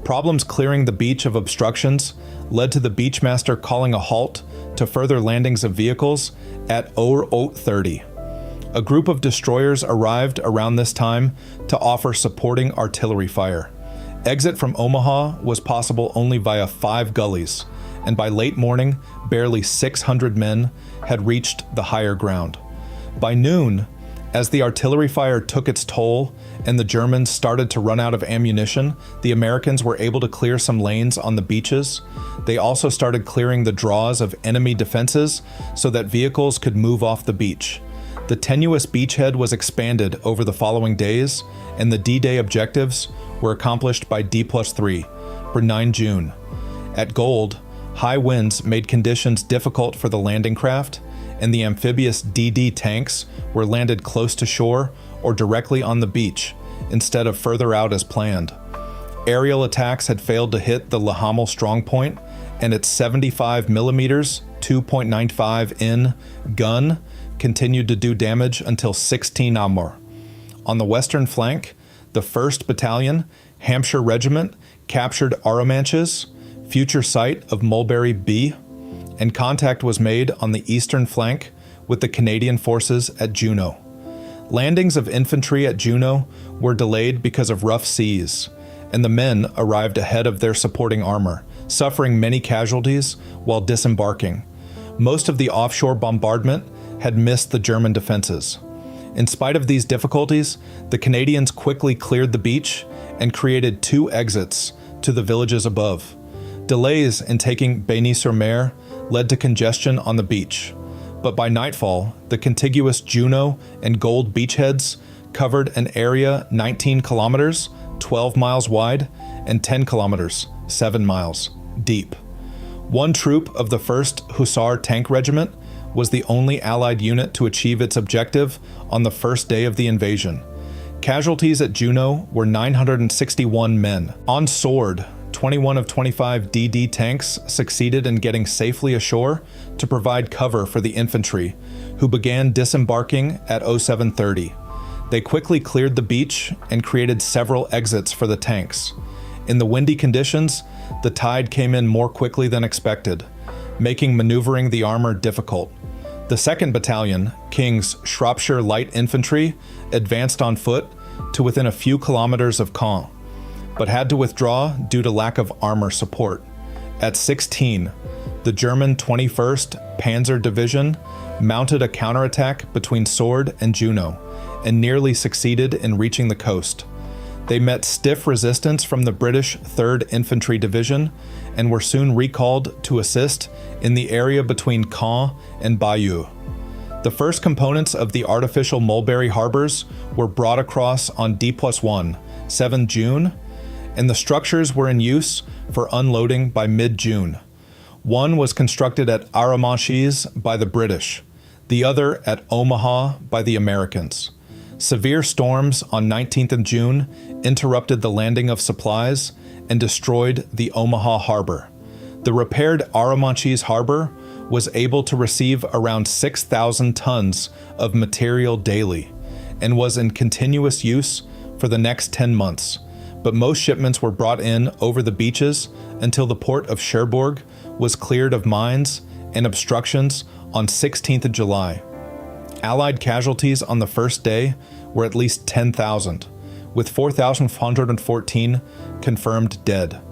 Problems clearing the beach of obstructions led to the beachmaster calling a halt to further landings of vehicles at Haute 30. A group of destroyers arrived around this time to offer supporting artillery fire. Exit from Omaha was possible only via 5 gullies, and by late morning, barely 600 men had reached the higher ground. By noon, as the artillery fire took its toll and the Germans started to run out of ammunition, the Americans were able to clear some lanes on the beaches. They also started clearing the draws of enemy defenses so that vehicles could move off the beach. The tenuous beachhead was expanded over the following days, and the D-Day objectives were accomplished by D+3 for 9 June. At Gold, high winds made conditions difficult for the landing craft, and the amphibious DD tanks were landed close to shore or directly on the beach, instead of further out as planned. Aerial attacks had failed to hit the Le Hamel strongpoint, and its 75mm 2.95 in gun continued to do damage until 16 Amour. On the western flank, the 1st Battalion, Hampshire Regiment, captured Avranches, future site of Mulberry B, and contact was made on the eastern flank with the Canadian forces at Juno. Landings of infantry at Juno were delayed because of rough seas, and the men arrived ahead of their supporting armor, suffering many casualties while disembarking. Most of the offshore bombardment had missed the German defenses. In spite of these difficulties, the Canadians quickly cleared the beach and created 2 exits to the villages above. Delays in taking Bagny-sur-Mer led to congestion on the beach, but by nightfall, the contiguous Juno and Gold beachheads covered an area 19 kilometers, 12 miles wide, and 10 kilometers, 7 miles, deep. One troop of the 1st Hussar Tank Regiment was the only Allied unit to achieve its objective on the first day of the invasion. Casualties at Juno were 961 men. On Sword, 21 of 25 DD tanks succeeded in getting safely ashore to provide cover for the infantry, who began disembarking at 0730. They quickly cleared the beach and created several exits for the tanks. In the windy conditions, the tide came in more quickly than expected, making maneuvering the armor difficult. The 2nd Battalion, King's Shropshire Light Infantry, advanced on foot to within a few kilometers of Caen, but had to withdraw due to lack of armor support. At 16, the German 21st Panzer Division mounted a counterattack between Sword and Juno, and nearly succeeded in reaching the coast. They met stiff resistance from the British 3rd Infantry Division and were soon recalled to assist in the area between Caen and Bayeux. The first components of the artificial Mulberry harbours were brought across on D+1, 7 June, and the structures were in use for unloading by mid-June. One was constructed at Avranches by the British, the other at Omaha by the Americans. Severe storms on 19th of June interrupted the landing of supplies and destroyed the Omaha harbor. The repaired Avranches harbor was able to receive around 6,000 tons of material daily and was in continuous use for the next 10 months, but most shipments were brought in over the beaches until the port of Cherbourg was cleared of mines and obstructions on 16th of July. Allied casualties on the first day were at least 10,000, with 4,414 confirmed dead.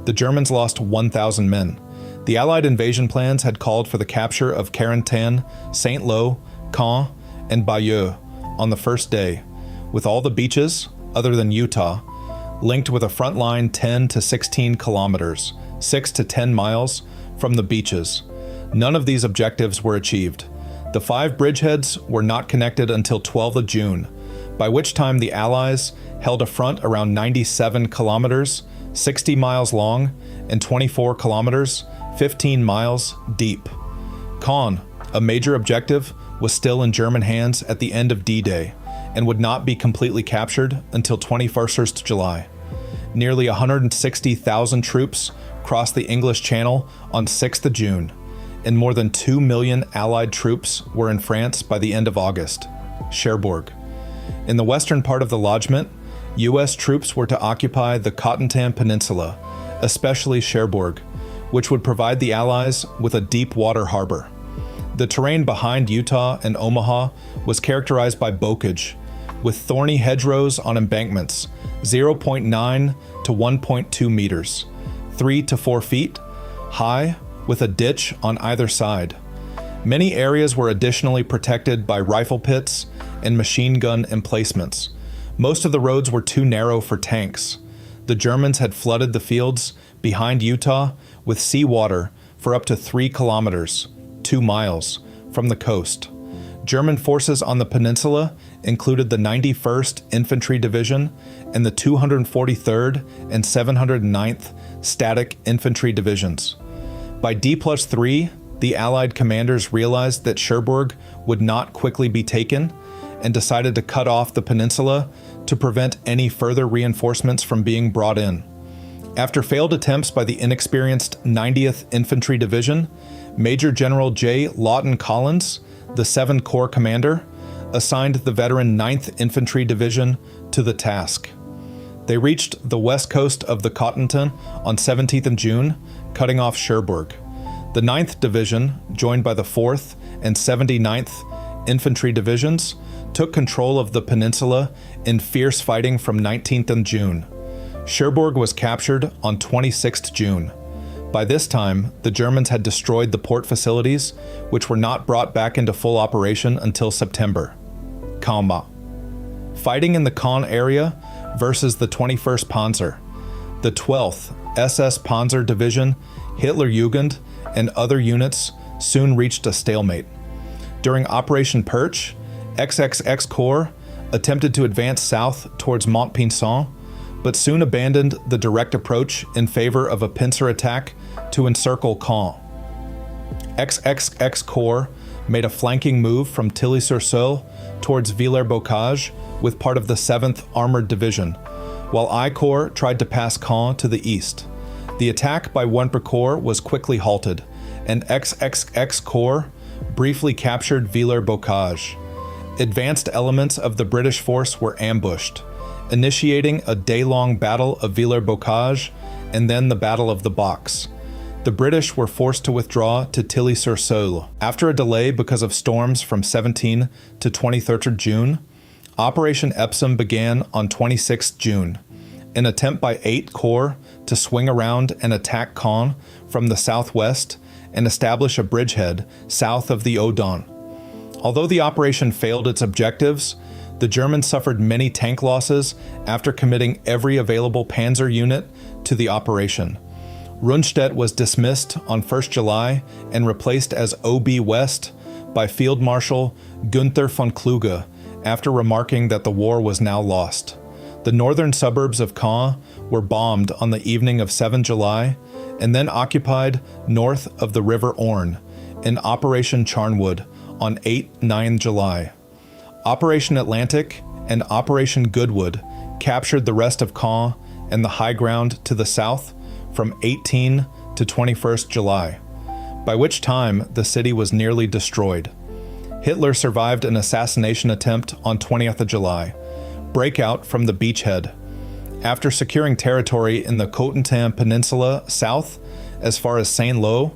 The Germans lost 1,000 men. The Allied invasion plans had called for the capture of Carentan, Saint-Lô, Caen, and Bayeux on the first day, with all the beaches, other than Utah, linked with a front line 10 to 16 kilometers, 6 to 10 miles from the beaches. None of these objectives were achieved. The 5 bridgeheads were not connected until 12th of June, by which time the Allies held a front around 97 kilometers, 60 miles long, and 24 kilometers, 15 miles deep. Caen, a major objective, was still in German hands at the end of D-Day, and would not be completely captured until 21st July. Nearly 160,000 troops crossed the English Channel on 6th of June, and more than 2 million Allied troops were in France by the end of August. Cherbourg. In the western part of the lodgment, U.S. troops were to occupy the Cotentin Peninsula, especially Cherbourg, which would provide the Allies with a deep water harbor. The terrain behind Utah and Omaha was characterized by bocage, with thorny hedgerows on embankments, 0.9 to 1.2 meters, 3 to 4 feet high, with a ditch on either side. Many areas were additionally protected by rifle pits and machine gun emplacements. Most of the roads were too narrow for tanks. The Germans had flooded the fields behind Utah with seawater for up to 3 kilometers, 2 miles, from the coast. German forces on the peninsula included the 91st Infantry Division and the 243rd and 709th Static Infantry Divisions. By D+3, the Allied commanders realized that Cherbourg would not quickly be taken and decided to cut off the peninsula to prevent any further reinforcements from being brought in. After failed attempts by the inexperienced 90th Infantry Division, Major General J. Lawton Collins, the 7 Corps commander, assigned the veteran 9th Infantry Division to the task. They reached the west coast of the Cotentin on 17th of June, cutting off Cherbourg. The 9th Division, joined by the 4th and 79th Infantry Divisions, took control of the peninsula in fierce fighting from 19th of June. Cherbourg was captured on 26th June. By this time, the Germans had destroyed the port facilities, which were not brought back into full operation until September. Combat. Fighting in the Caen area versus the 21st Panzer. The 12th SS Panzer Division, Hitlerjugend, and other units soon reached a stalemate. During Operation Perch, XXX Corps attempted to advance south towards Montpinçon, but soon abandoned the direct approach in favor of a pincer attack to encircle Caen. XXX Corps made a flanking move from Tilly-sur-Seulles towards Villers-Bocage with part of the 7th Armored Division, while I Corps tried to pass Caen to the east. The attack by Wemper Corps was quickly halted, and XXX Corps briefly captured Villers-Bocage. Advanced elements of the British force were ambushed, initiating a day-long Battle of Villers-Bocage and then the Battle of the Box. The British were forced to withdraw to Tilly-sur-Seulles. After a delay because of storms from 17 to 23rd June, Operation Epsom began on 26 June, an attempt by 8 Corps to swing around and attack Caen from the southwest and establish a bridgehead south of the Odon. Although the operation failed its objectives, the Germans suffered many tank losses after committing every available panzer unit to the operation. Rundstedt was dismissed on 1st July and replaced as OB West by Field Marshal Günther von Kluge after remarking that the war was now lost. The northern suburbs of Caen were bombed on the evening of 7 July and then occupied north of the River Orne in Operation Charnwood on 8-9 July. Operation Atlantic and Operation Goodwood captured the rest of Caen and the high ground to the south from 18 to 21st July, by which time the city was nearly destroyed. Hitler survived an assassination attempt on 20th of July, Breakout from the beachhead. After securing territory in the Cotentin Peninsula south as far as Saint-Lô,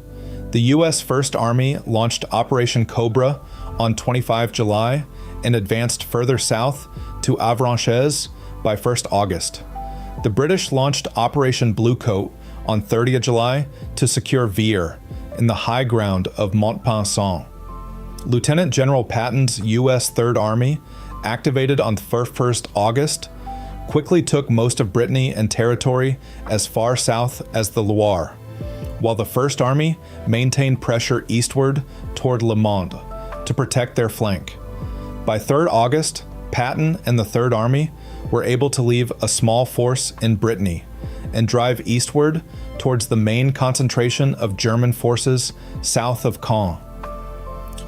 the U.S. First Army launched Operation Cobra on 25 July and advanced further south to Avranches by 1st August. The British launched Operation Bluecoat on 30 July to secure Vire in the high ground of Montpinçon. Lieutenant General Patton's U.S. Third Army, activated on 1st August, quickly took most of Brittany and territory as far south as the Loire, while the First Army maintained pressure eastward toward Le Mans to protect their flank. By 3rd August, Patton and the Third Army were able to leave a small force in Brittany and drive eastward towards the main concentration of German forces south of Caen.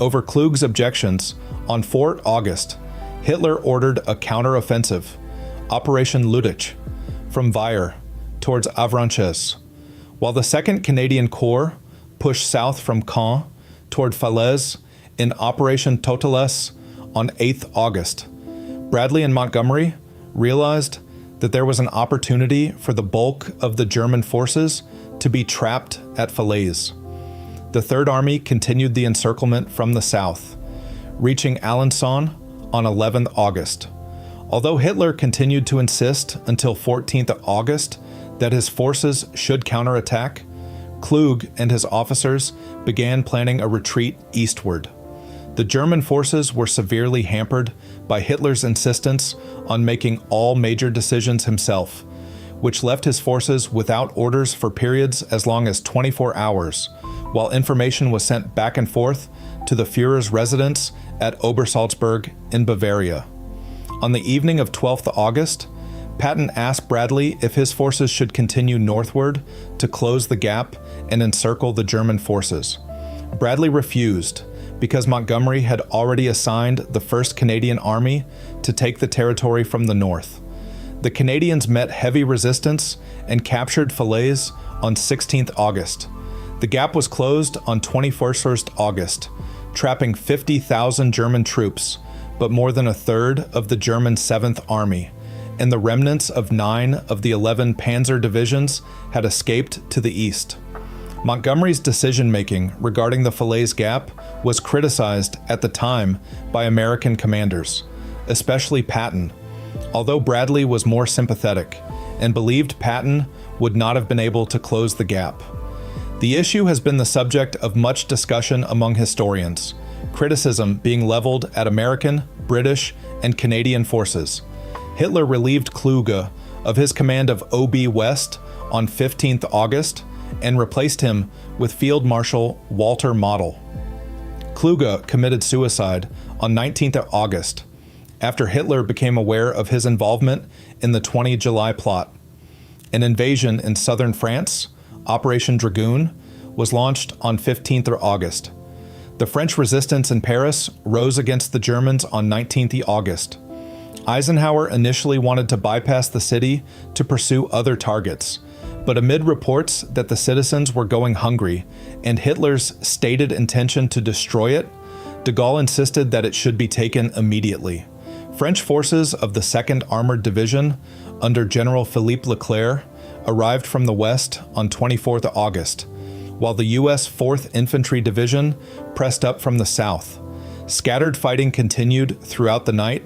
Over Kluge's objections, on 4 August, Hitler ordered a counter-offensive, Operation Luttich, from Vire towards Avranches, while the 2nd Canadian Corps pushed south from Caen toward Falaise in Operation Totalis on 8th August. Bradley and Montgomery realized that there was an opportunity for the bulk of the German forces to be trapped at Falaise. The Third Army continued the encirclement from the south, reaching Alençon on 11th August. Although Hitler continued to insist until 14th August that his forces should counterattack, Klug and his officers began planning a retreat eastward. The German forces were severely hampered by Hitler's insistence on making all major decisions himself, which left his forces without orders for periods as long as 24 hours, while information was sent back and forth to the Führer's residence at Obersalzberg in Bavaria. On the evening of 12th August, Patton asked Bradley if his forces should continue northward to close the gap and encircle the German forces. Bradley refused, because Montgomery had already assigned the 1st Canadian Army to take the territory from the north. The Canadians met heavy resistance and captured Falaise on 16th August. The gap was closed on 21st August, trapping 50,000 German troops, but more than a third of the German 7th Army, and the remnants of 9 of the 11 Panzer divisions had escaped to the east. Montgomery's decision-making regarding the Falaise Gap was criticized at the time by American commanders, especially Patton, although Bradley was more sympathetic and believed Patton would not have been able to close the gap. The issue has been the subject of much discussion among historians, criticism being leveled at American, British, and Canadian forces. Hitler relieved Kluge of his command of OB West on 15th August and replaced him with Field Marshal Walter Model. Kluge committed suicide on 19th August after Hitler became aware of his involvement in the 20 July plot. An invasion in southern France, Operation Dragoon, was launched on 15th August. The French resistance in Paris rose against the Germans on 19th August. Eisenhower initially wanted to bypass the city to pursue other targets, but amid reports that the citizens were going hungry and Hitler's stated intention to destroy it, de Gaulle insisted that it should be taken immediately. French forces of the 2nd Armored Division, under General Philippe Leclerc, arrived from the west on 24th August, while the U.S. 4th Infantry Division pressed up from the south. Scattered fighting continued throughout the night,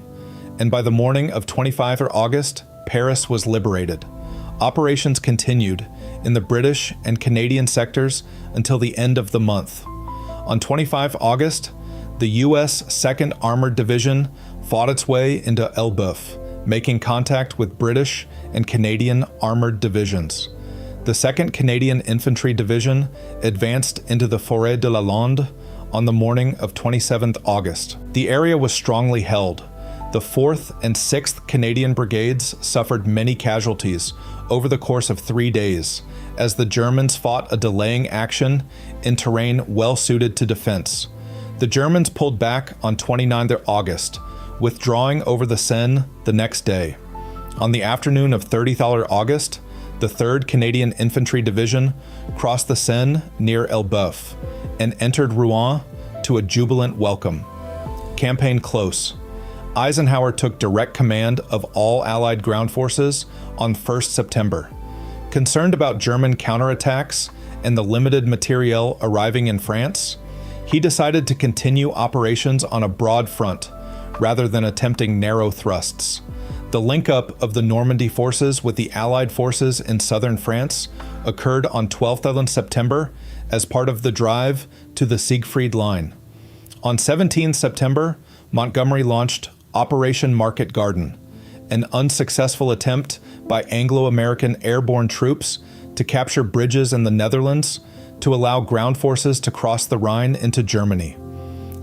and by the morning of 25 August, Paris was liberated. Operations continued in the British and Canadian sectors until the end of the month. On 25 August, the U.S. 2nd Armored Division fought its way into Elbeuf, making contact with British and Canadian armored divisions. The 2nd Canadian Infantry Division advanced into the Forêt de la Lande on the morning of 27th August. The area was strongly held. The 4th and 6th Canadian Brigades suffered many casualties over the course of 3 days, as the Germans fought a delaying action in terrain well suited to defense. The Germans pulled back on 29th August, withdrawing over the Seine the next day. On the afternoon of 30th August, the 3rd Canadian Infantry Division crossed the Seine near Elbeuf and entered Rouen to a jubilant welcome. Campaign close. Eisenhower took direct command of all Allied ground forces on 1st September. Concerned about German counterattacks and the limited materiel arriving in France, he decided to continue operations on a broad front, rather than attempting narrow thrusts. The link-up of the Normandy forces with the Allied forces in southern France occurred on 12th September as part of the drive to the Siegfried Line. On 17 September, Montgomery launched Operation Market Garden, an unsuccessful attempt by Anglo-American airborne troops to capture bridges in the Netherlands to allow ground forces to cross the Rhine into Germany.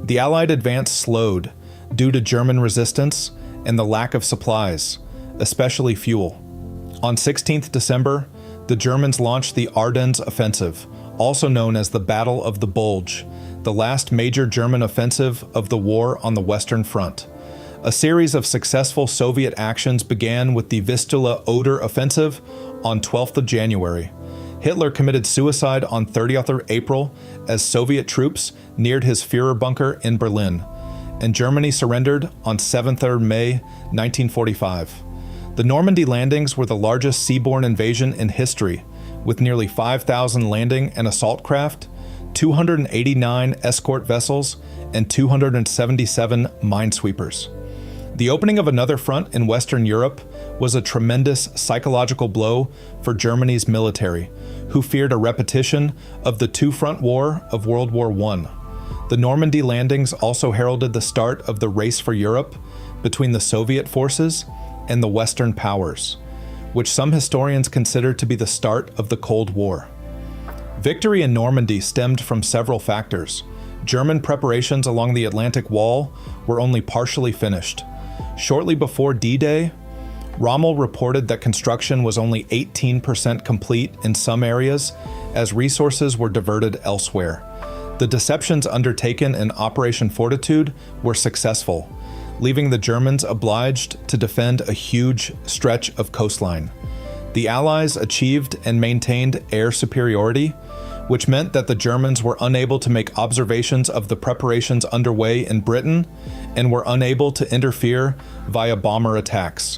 The Allied advance slowed due to German resistance and the lack of supplies, especially fuel. On 16th December, the Germans launched the Ardennes Offensive, also known as the Battle of the Bulge, the last major German offensive of the war on the Western Front. A series of successful Soviet actions began with the Vistula-Oder Offensive on 12th January. Hitler committed suicide on 30th April as Soviet troops neared his Führer bunker in Berlin, and Germany surrendered on 7th May 1945. The Normandy landings were the largest seaborne invasion in history, with nearly 5,000 landing and assault craft, 289 escort vessels, and 277 minesweepers. The opening of another front in Western Europe was a tremendous psychological blow for Germany's military, who feared a repetition of the two-front war of World War I. The Normandy landings also heralded the start of the race for Europe between the Soviet forces and the Western powers, which some historians consider to be the start of the Cold War. Victory in Normandy stemmed from several factors. German preparations along the Atlantic Wall were only partially finished. Shortly before D-Day, Rommel reported that construction was only 18% complete in some areas as resources were diverted elsewhere. The deceptions undertaken in Operation Fortitude were successful, leaving the Germans obliged to defend a huge stretch of coastline. The Allies achieved and maintained air superiority, which meant that the Germans were unable to make observations of the preparations underway in Britain and were unable to interfere via bomber attacks.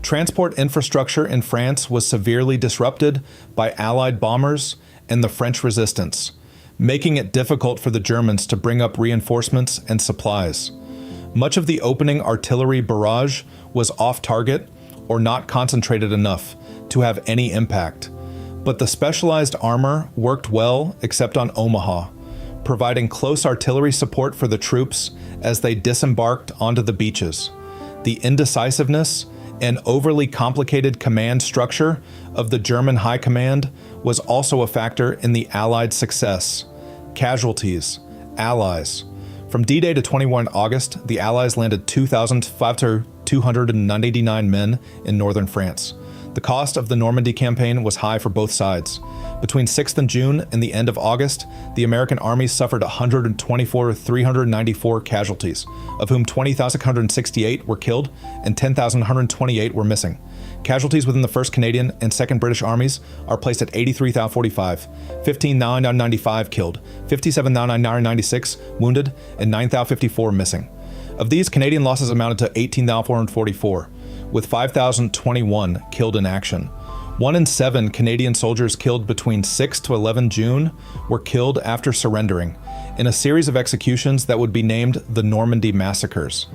Transport infrastructure in France was severely disrupted by Allied bombers and the French resistance, making it difficult for the Germans to bring up reinforcements and supplies. Much of the opening artillery barrage was off-target or not concentrated enough to have any impact, but the specialized armor worked well except on Omaha, providing close artillery support for the troops as they disembarked onto the beaches. The indecisiveness and overly complicated command structure of the German High Command was also a factor in the Allied success. Casualties, Allies. From D-Day to 21 August, the Allies landed 2,299 men in northern France. The cost of the Normandy campaign was high for both sides. Between 6th of June and the end of August, the American army suffered 124,394 casualties, of whom 20,668 were killed and 10,128 were missing. Casualties within the 1st Canadian and 2nd British armies are placed at 83,045, 15,995 killed, 57,996 wounded, and 9,054 missing. Of these, Canadian losses amounted to 18,444, with 5,021 killed in action. 1 in 7 Canadian soldiers killed between 6 to 11 June were killed after surrendering, in a series of executions that would be named the Normandy Massacres.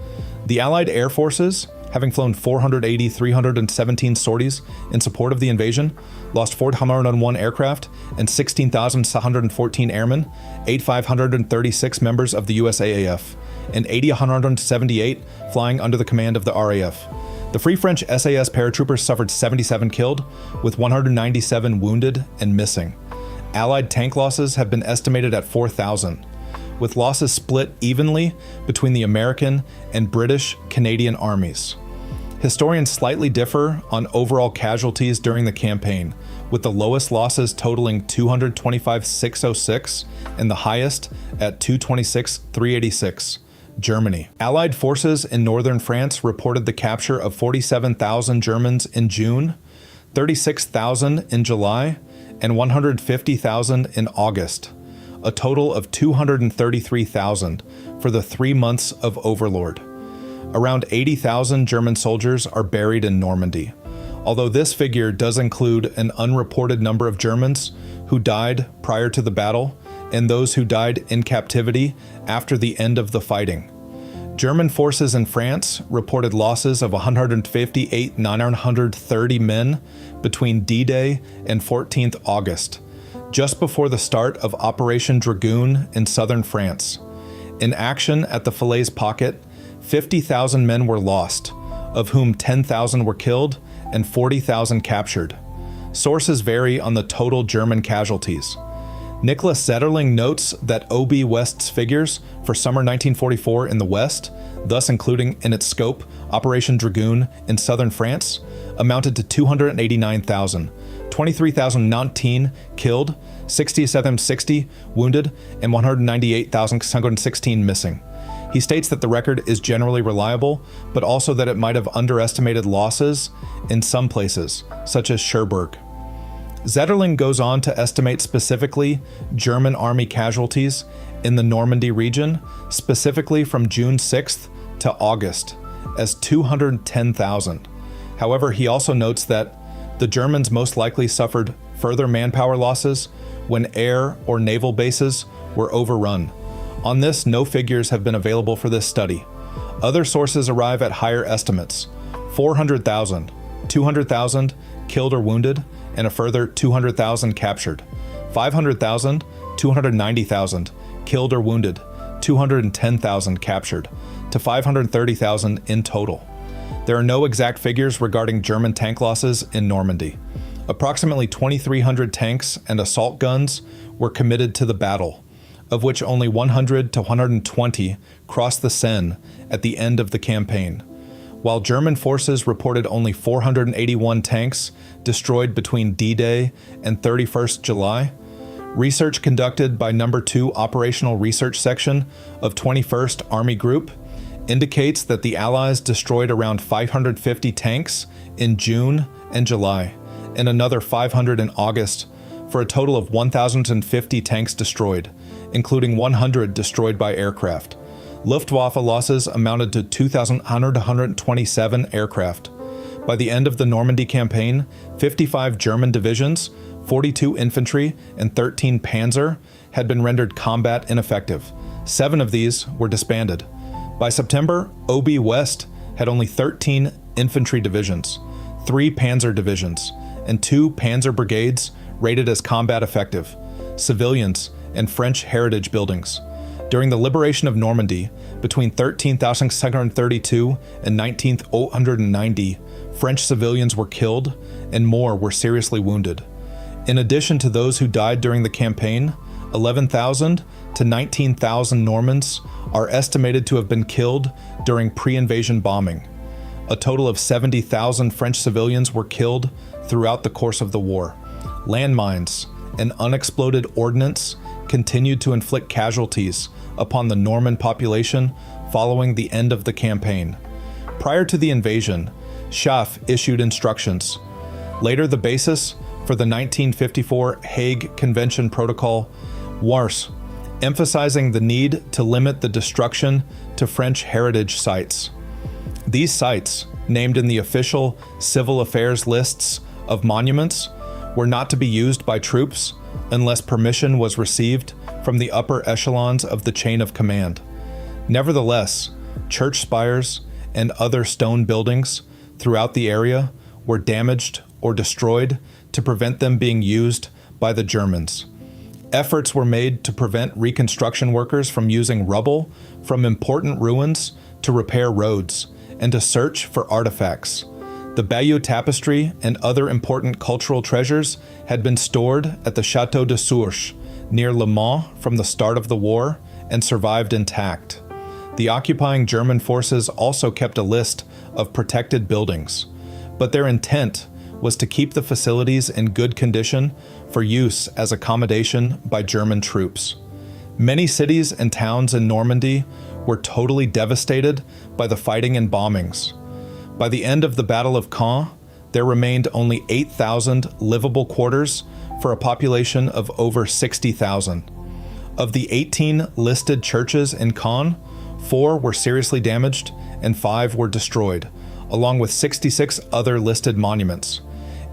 The Allied air forces, having flown 317 sorties in support of the invasion, lost 401 aircraft and 16,714 airmen, 8,536 members of the USAAF, and 8,178 flying under the command of the RAF. The Free French SAS paratroopers suffered 77 killed, with 197 wounded and missing. Allied tank losses have been estimated at 4,000, with losses split evenly between the American and British Canadian armies. Historians slightly differ on overall casualties during the campaign, with the lowest losses totaling 225,606 and the highest at 226,386. Germany. Allied forces in northern France reported the capture of 47,000 Germans in June, 36,000 in July, and 150,000 in August, a total of 233,000 for the 3 months of Overlord. Around 80,000 German soldiers are buried in Normandy, although this figure does include an unreported number of Germans who died prior to the battle and those who died in captivity after the end of the fighting. German forces in France reported losses of 158,930 men between D-Day and 14th August, just before the start of Operation Dragoon in southern France. In action at the Falaise Pocket, 50,000 men were lost, of whom 10,000 were killed and 40,000 captured. Sources vary on the total German casualties. Nicholas Zetterling notes that OB West's figures for summer 1944 in the West, thus including in its scope Operation Dragoon in southern France, amounted to 289,000, 23,019 killed, 67,060 wounded, and 198,616 missing. He states that the record is generally reliable, but also that it might have underestimated losses in some places, such as Cherbourg. Zetterling goes on to estimate specifically German army casualties in the Normandy region, specifically from June 6th to August, as 210,000. However, he also notes that the Germans most likely suffered further manpower losses when air or naval bases were overrun. On this, no figures have been available for this study. Other sources arrive at higher estimates: 400,000, 200,000 killed or wounded, and a further 200,000 captured. 500,000, 290,000 killed or wounded, 210,000 captured, to 530,000 in total. There are no exact figures regarding German tank losses in Normandy. Approximately 2,300 tanks and assault guns were committed to the battle, of which only 100 to 120 crossed the Seine at the end of the campaign. While German forces reported only 481 tanks destroyed between D-Day and 31st July, research conducted by No. 2 Operational Research Section of 21st Army Group indicates that the Allies destroyed around 550 tanks in June and July, and another 500 in August, for a total of 1,050 tanks destroyed, including 100 destroyed by aircraft. Luftwaffe losses amounted to 2,127 aircraft. By the end of the Normandy campaign, 55 German divisions, 42 infantry, and 13 panzer had been rendered combat ineffective. 7 of these were disbanded. By September, OB West had only 13 infantry divisions, 3 panzer divisions, and 2 panzer brigades rated as combat effective, civilians, and French heritage buildings. During the liberation of Normandy, between 13,632 and 19,090, French civilians were killed and more were seriously wounded. In addition to those who died during the campaign, 11,000 to 19,000 Normans are estimated to have been killed during pre-invasion bombing. A total of 70,000 French civilians were killed throughout the course of the war. Landmines and unexploded ordnance continued to inflict casualties upon the Norman population following the end of the campaign. Prior to the invasion, Schaff issued instructions. Later, the basis for the 1954 Hague Convention Protocol was emphasizing the need to limit the destruction to French heritage sites. These sites, named in the official civil affairs lists of monuments, were not to be used by troops unless permission was received from the upper echelons of the chain of command. Nevertheless, church spires and other stone buildings throughout the area were damaged or destroyed to prevent them being used by the Germans. Efforts were made to prevent reconstruction workers from using rubble from important ruins to repair roads and to search for artifacts. The Bayeux Tapestry and other important cultural treasures had been stored at the Château de Sourches, near Le Mans from the start of the war, and survived intact. The occupying German forces also kept a list of protected buildings, but their intent was to keep the facilities in good condition for use as accommodation by German troops. Many cities and towns in Normandy were totally devastated by the fighting and bombings. By the end of the Battle of Caen, there remained only 8,000 livable quarters for a population of over 60,000. Of the 18 listed churches in Caen, 4 were seriously damaged and 5 were destroyed, along with 66 other listed monuments.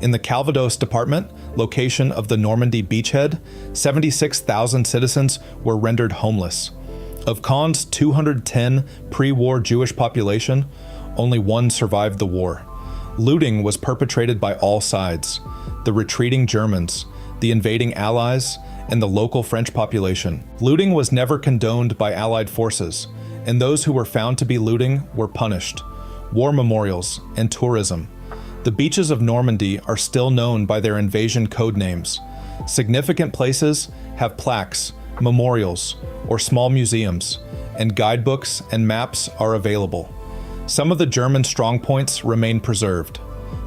In the Calvados department, location of the Normandy beachhead, 76,000 citizens were rendered homeless. Of Caen's 210 pre-war Jewish population, only 1 survived the war. Looting was perpetrated by all sides: the retreating Germans, the invading Allies, and the local French population. Looting was never condoned by Allied forces, and those who were found to be looting were punished. War memorials and tourism. The beaches of Normandy are still known by their invasion code names. Significant places have plaques, memorials, or small museums, and guidebooks and maps are available. Some of the German strongpoints remain preserved.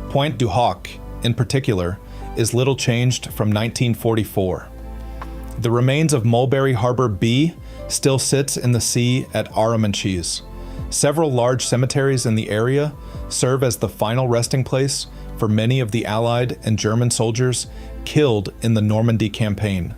Point du Hoc, in particular, is little changed from 1944. The remains of Mulberry Harbor B still sits in the sea at Avranches. Several large cemeteries in the area serve as the final resting place for many of the Allied and German soldiers killed in the Normandy campaign.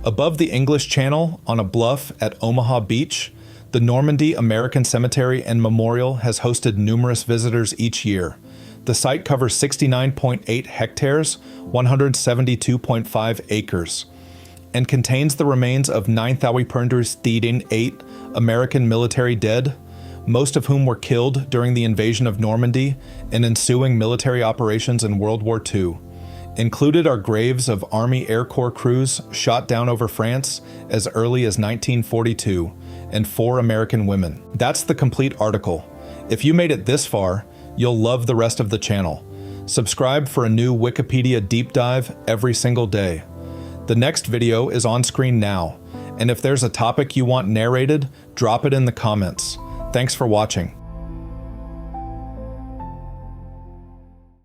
Above the English Channel, on a bluff at Omaha Beach, the Normandy American Cemetery and Memorial has hosted numerous visitors each year. The site covers 69.8 hectares, 172.5 acres, and contains the remains of 9,8 American military dead, most of whom were killed during the invasion of Normandy and ensuing military operations in World War II. Included are graves of Army Air Corps crews shot down over France as early as 1942, and 4 American women. That's the complete article. If you made it this far, you'll love the rest of the channel. Subscribe for a new Wikipedia deep dive every single day. The next video is on screen now, and if there's a topic you want narrated, drop it in the comments. Thanks for watching.